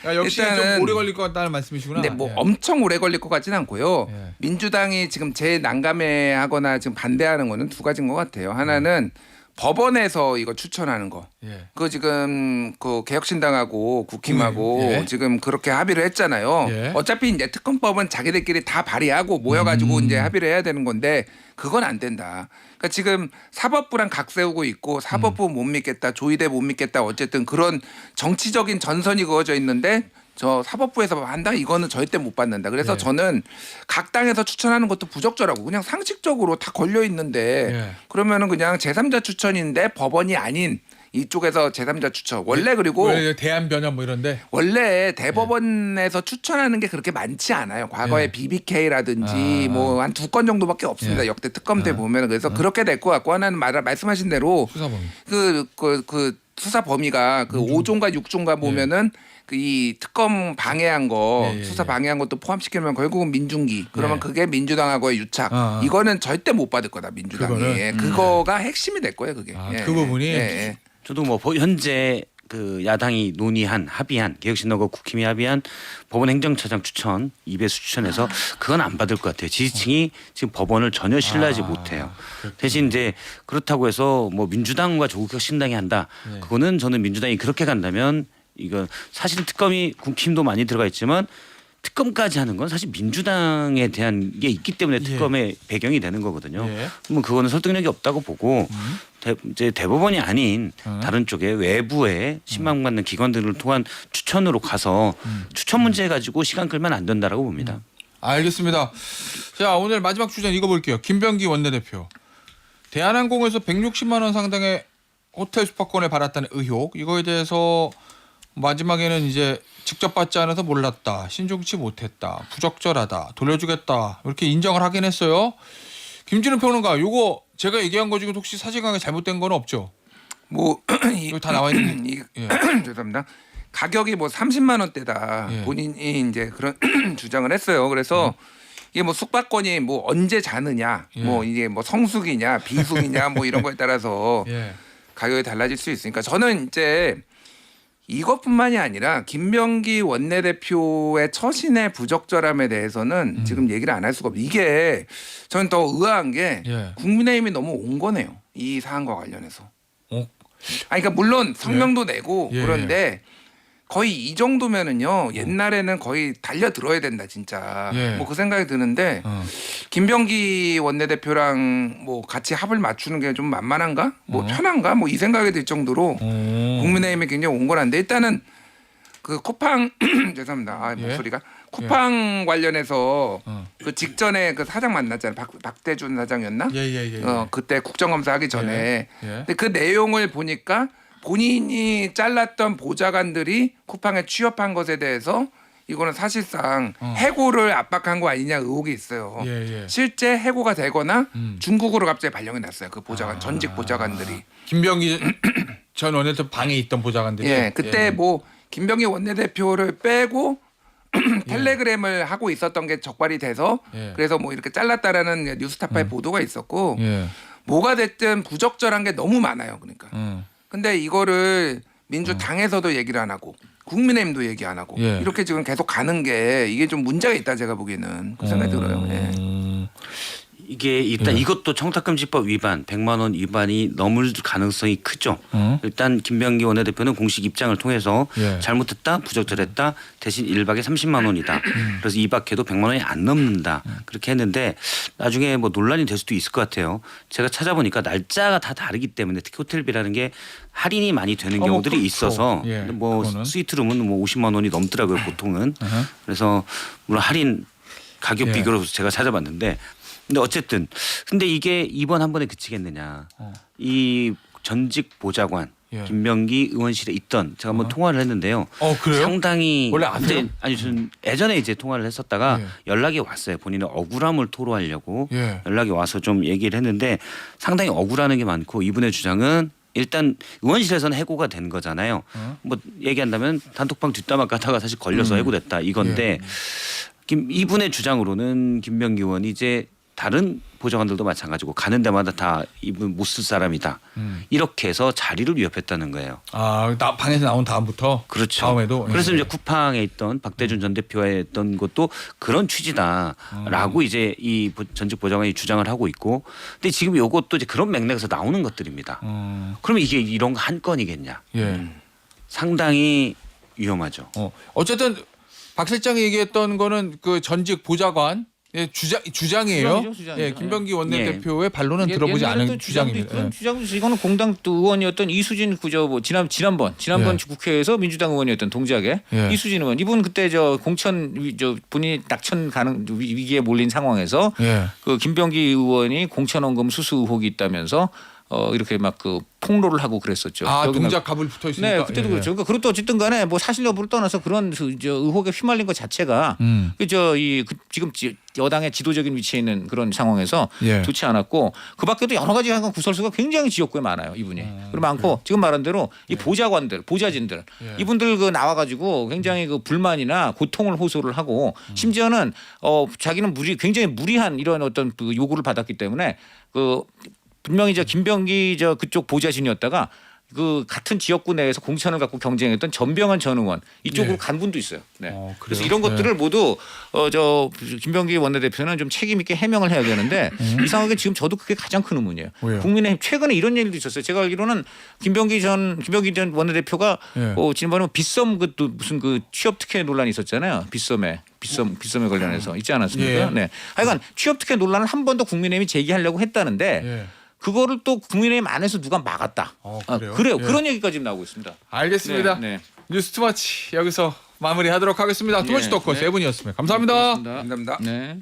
[SPEAKER 1] 야, 역시
[SPEAKER 3] 일단은
[SPEAKER 1] 좀 오래 걸릴 것 같다는 말씀이시구나.
[SPEAKER 3] 근데 뭐
[SPEAKER 1] 예.
[SPEAKER 3] 엄청 오래 걸릴 것 같지는 않고요.
[SPEAKER 1] 예.
[SPEAKER 3] 민주당이 지금 제일 난감해하거나 지금 반대하는 거는 두 가지인 것 같아요. 하나는 법원에서 이거 추천하는 거.
[SPEAKER 1] 예.
[SPEAKER 3] 그 지금 그 개혁신당하고 국힘하고
[SPEAKER 1] 예.
[SPEAKER 3] 지금 그렇게 합의를 했잖아요.
[SPEAKER 1] 예.
[SPEAKER 3] 어차피 이제 특검법은 자기들끼리 다 발의하고 모여가지고 이제 합의를 해야 되는 건데 그건 안 된다. 그러니까 지금 사법부랑 각 세우고 있고 사법부 못 믿겠다, 조의대 못 믿겠다, 어쨌든 그런 정치적인 전선이 그어져 있는데. 저 사법부에서 한다 이거는 절대 못 받는다. 그래서
[SPEAKER 1] 예.
[SPEAKER 3] 저는 각 당에서 추천하는 것도 부적절하고 그냥 상식적으로 다 걸려 있는데
[SPEAKER 1] 예.
[SPEAKER 3] 그러면은 그냥 제3자 추천인데 법원이 아닌 이쪽에서 제3자 추천. 원래 그리고
[SPEAKER 1] 원래 대한 변협 뭐 이런데.
[SPEAKER 3] 원래 대법원에서 추천하는 게 그렇게 많지 않아요. 과거에
[SPEAKER 1] 예.
[SPEAKER 3] BBK라든지 뭐 한 2건 정도밖에 없습니다.
[SPEAKER 1] 예.
[SPEAKER 3] 역대 특검 때 보면 그래서 그렇게 될 것 같고 하나는 말씀하신 대로
[SPEAKER 1] 수사범위.
[SPEAKER 3] 그 수사 범위가 그 5조인가 6조인가 보면은 그 이 특검 방해한 거
[SPEAKER 1] 예, 예,
[SPEAKER 3] 수사
[SPEAKER 1] 예.
[SPEAKER 3] 방해한 것도 포함시키면 결국은 민중기 그러면
[SPEAKER 1] 예.
[SPEAKER 3] 그게 민주당하고의 유착 이거는 절대 못 받을 거다 민주당이
[SPEAKER 1] 그거는?
[SPEAKER 3] 예, 그거가 핵심이 될 거예요 그게
[SPEAKER 1] 그 부분이?
[SPEAKER 3] 예.
[SPEAKER 4] 저도 뭐 현재 그 야당이 논의한 합의한 개혁신당과 국힘이 합의한 법원 행정처장 추천 이배수 추천해서 그건 안 받을 것 같아요. 지지층이 지금 법원을 전혀 신뢰하지 못해요. 대신 이제 그렇다고 해서 뭐 민주당과 조국혁신당이 한다. 그거는 저는 민주당이 그렇게 간다면 이거 사실은 특검이 국힘도 많이 들어가 있지만 특검까지 하는 건 사실 민주당에 대한 게 있기 때문에 특검의 배경이 되는 거거든요.
[SPEAKER 1] 예.
[SPEAKER 4] 그러면 그거는 설득력이 없다고 보고 이제 대법원이 아닌 다른 쪽에 외부의 신망받는 기관들을 통한 추천으로 가서 추천 문제 가지고 시간 끌면 안 된다라고 봅니다.
[SPEAKER 1] 알겠습니다. 자 오늘 마지막 주제 읽어볼게요. 김병기 원내대표. 대한항공에서 160만 원 상당의 호텔 숙박권을 받았다는 의혹. 이거에 대해서 마지막에는 이제 직접 받지 않아서 몰랐다. 신중치 못했다. 부적절하다. 돌려주겠다. 이렇게 인정을 하긴 했어요. 김진우 평론가 요거 제가 얘기한 거 중에 혹시 사실관계 잘못된 건 없죠?
[SPEAKER 3] 뭐
[SPEAKER 1] 여기 다 나와 있는 예.
[SPEAKER 3] 죄송합니다. 가격이 뭐 30만 원대다.
[SPEAKER 1] 예.
[SPEAKER 3] 본인이 이제 그런 주장을 했어요. 그래서 이게 뭐 숙박권이 뭐 언제 자느냐,
[SPEAKER 1] 예.
[SPEAKER 3] 뭐 이게 뭐 성숙이냐, 비숙이냐, 뭐 이런 거에 따라서
[SPEAKER 1] 예.
[SPEAKER 3] 가격이 달라질 수 있으니까 저는 이제 이것뿐만이 아니라 김병기 원내대표의 처신의 부적절함에 대해서는 지금 얘기를 안 할 수가 없어요. 이게 저는 더 의아한 게
[SPEAKER 1] 예.
[SPEAKER 3] 국민의힘이 너무 온 거네요. 이 사안과 관련해서.
[SPEAKER 1] 어?
[SPEAKER 3] 그러니까 물론 성명도 내고
[SPEAKER 1] 예,
[SPEAKER 3] 그런데 거의 이 정도면은요. 옛날에는 거의 달려 들어야 된다 진짜.
[SPEAKER 1] 예.
[SPEAKER 3] 뭐 그 생각이 드는데 김병기 원내대표랑 뭐 같이 합을 맞추는 게 좀 만만한가? 뭐 편한가? 뭐 이 생각이 들 정도로 국민의힘이 굉장히 온건한데 일단은 그 쿠팡 죄송합니다. 아,
[SPEAKER 1] 예.
[SPEAKER 3] 목소리가 쿠팡 관련해서 그 직전에 그 사장 만났잖아요. 박대준 사장이었나?
[SPEAKER 1] 예예예.
[SPEAKER 3] 그때 국정감사 하기 전에.
[SPEAKER 1] 예.
[SPEAKER 3] 근데 그 내용을 보니까 본인이 잘랐던 보좌관들이 쿠팡에 취업한 것에 대해서 이거는 사실상 해고를 압박한 거 아니냐 의혹이 있어요.
[SPEAKER 1] 예.
[SPEAKER 3] 실제 해고가 되거나 중국으로 갑자기 발령이 났어요. 그 보좌관 전직 보좌관들이.
[SPEAKER 1] 김병기 전 원내대표 방에 있던 보좌관들이.
[SPEAKER 3] 예, 그때 뭐 김병기 원내대표를 빼고 텔레그램을 하고 있었던 게 적발이 돼서
[SPEAKER 1] 예.
[SPEAKER 3] 그래서 뭐 이렇게 잘랐다라는 뉴스타파의 보도가 있었고
[SPEAKER 1] 예.
[SPEAKER 3] 뭐가 됐든 부적절한 게 너무 많아요. 그러니까. 근데 이거를 민주당에서도 얘기를 안 하고 국민의힘도 얘기 안 하고
[SPEAKER 1] 예.
[SPEAKER 3] 이렇게 지금 계속 가는 게 이게 좀 문제가 있다 제가 보기에는 그 생각이 들어요. 예.
[SPEAKER 4] 이게 일단 이것도 청탁금지법 위반, 100만 원 위반이 넘을 가능성이 크죠. 일단 김병기 원내대표는 공식 입장을 통해서
[SPEAKER 1] 예.
[SPEAKER 4] 잘못했다, 부적절했다, 대신 1박에 30만 원이다. 그래서 2박해도 100만 원이 안 넘는다. 그렇게 했는데 나중에 뭐 논란이 될 수도 있을 것 같아요. 제가 찾아보니까 날짜가 다 다르기 때문에 특히 호텔비라는 게 할인이 많이 되는
[SPEAKER 1] 뭐
[SPEAKER 4] 경우들이
[SPEAKER 1] 그렇죠.
[SPEAKER 4] 있어서
[SPEAKER 1] 예,
[SPEAKER 4] 근데 뭐
[SPEAKER 1] 그거는.
[SPEAKER 4] 스위트룸은 뭐 50만 원이 넘더라고요 보통은. 그래서 물론 할인 가격
[SPEAKER 1] 예.
[SPEAKER 4] 비교로 제가 찾아봤는데 근데 어쨌든 근데 이게 이번 한 번에 그치겠느냐. 이 전직 보좌관
[SPEAKER 1] 예.
[SPEAKER 4] 김병기 의원실에 있던 제가 한번 통화를 했는데요.
[SPEAKER 1] 그래요?
[SPEAKER 4] 상당히
[SPEAKER 1] 원래 안 돼요?
[SPEAKER 4] 아니 저는 예전에 이제 통화를 했었다가
[SPEAKER 1] 예.
[SPEAKER 4] 연락이 왔어요. 본인의 억울함을 토로하려고
[SPEAKER 1] 예.
[SPEAKER 4] 연락이 와서 좀 얘기를 했는데 상당히 억울하는 게 많고 이분의 주장은 일단 의원실에서는 해고가 된 거잖아요. 뭐 얘기한다면 단톡방 뒷담화 까다가 사실 걸려서 해고됐다 이건데 이분의 주장으로는 김병기 의원이 이제 다른 보좌관들도 마찬가지고 가는 데마다 다 이분 못 쓸 사람이다. 이렇게 해서 자리를 위협했다는 거예요.
[SPEAKER 1] 나 방에서 나온 다음부터.
[SPEAKER 4] 그렇죠.
[SPEAKER 1] 다음에도.
[SPEAKER 4] 그래서
[SPEAKER 1] 예.
[SPEAKER 4] 이제 쿠팡에 있던 박대준 전 대표가 했던 것도 그런 취지다라고 이제 이 전직 보좌관이 주장을 하고 있고, 근데 지금 이것도 이제 그런 맥락에서 나오는 것들입니다. 그러면 이게 이런 거 한 건이겠냐?
[SPEAKER 1] 예.
[SPEAKER 4] 상당히 위험하죠.
[SPEAKER 1] 어쨌든 박 실장이 얘기했던 거는 그 전직 보좌관 예, 주장이에요.
[SPEAKER 2] 주장이죠.
[SPEAKER 1] 예, 김병기 원내대표의 반론은
[SPEAKER 2] 예,
[SPEAKER 1] 들어보지
[SPEAKER 2] 옛날에
[SPEAKER 1] 않은
[SPEAKER 2] 또
[SPEAKER 1] 주장입니다.
[SPEAKER 2] 그런 주장도 이거는 공당 또 의원이었던 이수진 그저 뭐 지난번
[SPEAKER 1] 예.
[SPEAKER 2] 국회에서 민주당 의원이었던 동작에
[SPEAKER 1] 예.
[SPEAKER 2] 이수진 의원 이분 그때 저 공천 본인이 낙천 가능 위기에 몰린 상황에서
[SPEAKER 1] 예.
[SPEAKER 2] 그 김병기 의원이 공천원금 수수 의혹이 있다면서 이렇게 막 그 폭로를 하고 그랬었죠. 여기
[SPEAKER 1] 동작 갑을 붙어 있으니까.
[SPEAKER 2] 네, 그때도
[SPEAKER 1] 예.
[SPEAKER 2] 그렇죠. 그러니까 그것도 어쨌든 간에 뭐 사실 여부를 떠나서 그런 저 의혹에 휘말린 것 자체가 지금 여당의 지도적인 위치에 있는 그런 상황에서
[SPEAKER 1] 예.
[SPEAKER 2] 좋지 않았고 그 밖에도 여러 가지 구설수가 굉장히 지역구에 많아요. 이분이. 그리고 많고 지금 말한 대로 이 보좌관들, 보좌진들
[SPEAKER 1] 예.
[SPEAKER 2] 이분들 그 나와가지고 굉장히 그 불만이나 고통을 호소를 하고 심지어는 자기는 굉장히 무리한 이런 어떤 그 요구를 받았기 때문에 그 분명히 김병기 그쪽 보좌진이었다가 그 같은 지역구 내에서 공천을 갖고 경쟁했던 전병헌 전 의원 이쪽으로
[SPEAKER 1] 예.
[SPEAKER 2] 간 분도 있어요. 네.
[SPEAKER 1] 그래요?
[SPEAKER 2] 그래서 이런 것들을 모두 김병기 원내대표는 좀 책임 있게 해명을 해야 되는데 이상하게 지금 저도 그게 가장 큰 의문이에요.
[SPEAKER 1] 왜요?
[SPEAKER 2] 국민의힘 최근에 이런 일도 있었어요. 제가 알기로는 김병기 전 원내대표가
[SPEAKER 1] 예.
[SPEAKER 2] 지난번에 빗썸 또 무슨 그 취업 특혜 논란이 있었잖아요. 빗썸에 관련해서 있지 않았습니까?
[SPEAKER 1] 예.
[SPEAKER 2] 네. 하여간 취업 특혜 논란을 한 번 더 국민의힘이 제기하려고 했다는데
[SPEAKER 1] 예.
[SPEAKER 2] 그거를 또 국민의힘 안에서 누가 막았다.
[SPEAKER 1] 그래요?
[SPEAKER 2] 그래요.
[SPEAKER 1] 예.
[SPEAKER 2] 그런 얘기까지 나오고 있습니다.
[SPEAKER 1] 알겠습니다.
[SPEAKER 2] 네, 네.
[SPEAKER 1] 뉴스 투마치 여기서 마무리하도록 하겠습니다. 투마치
[SPEAKER 2] 예,
[SPEAKER 1] 덕후
[SPEAKER 2] 네.
[SPEAKER 1] 세 분이었습니다. 감사합니다.
[SPEAKER 2] 고맙습니다.
[SPEAKER 3] 감사합니다.
[SPEAKER 2] 네.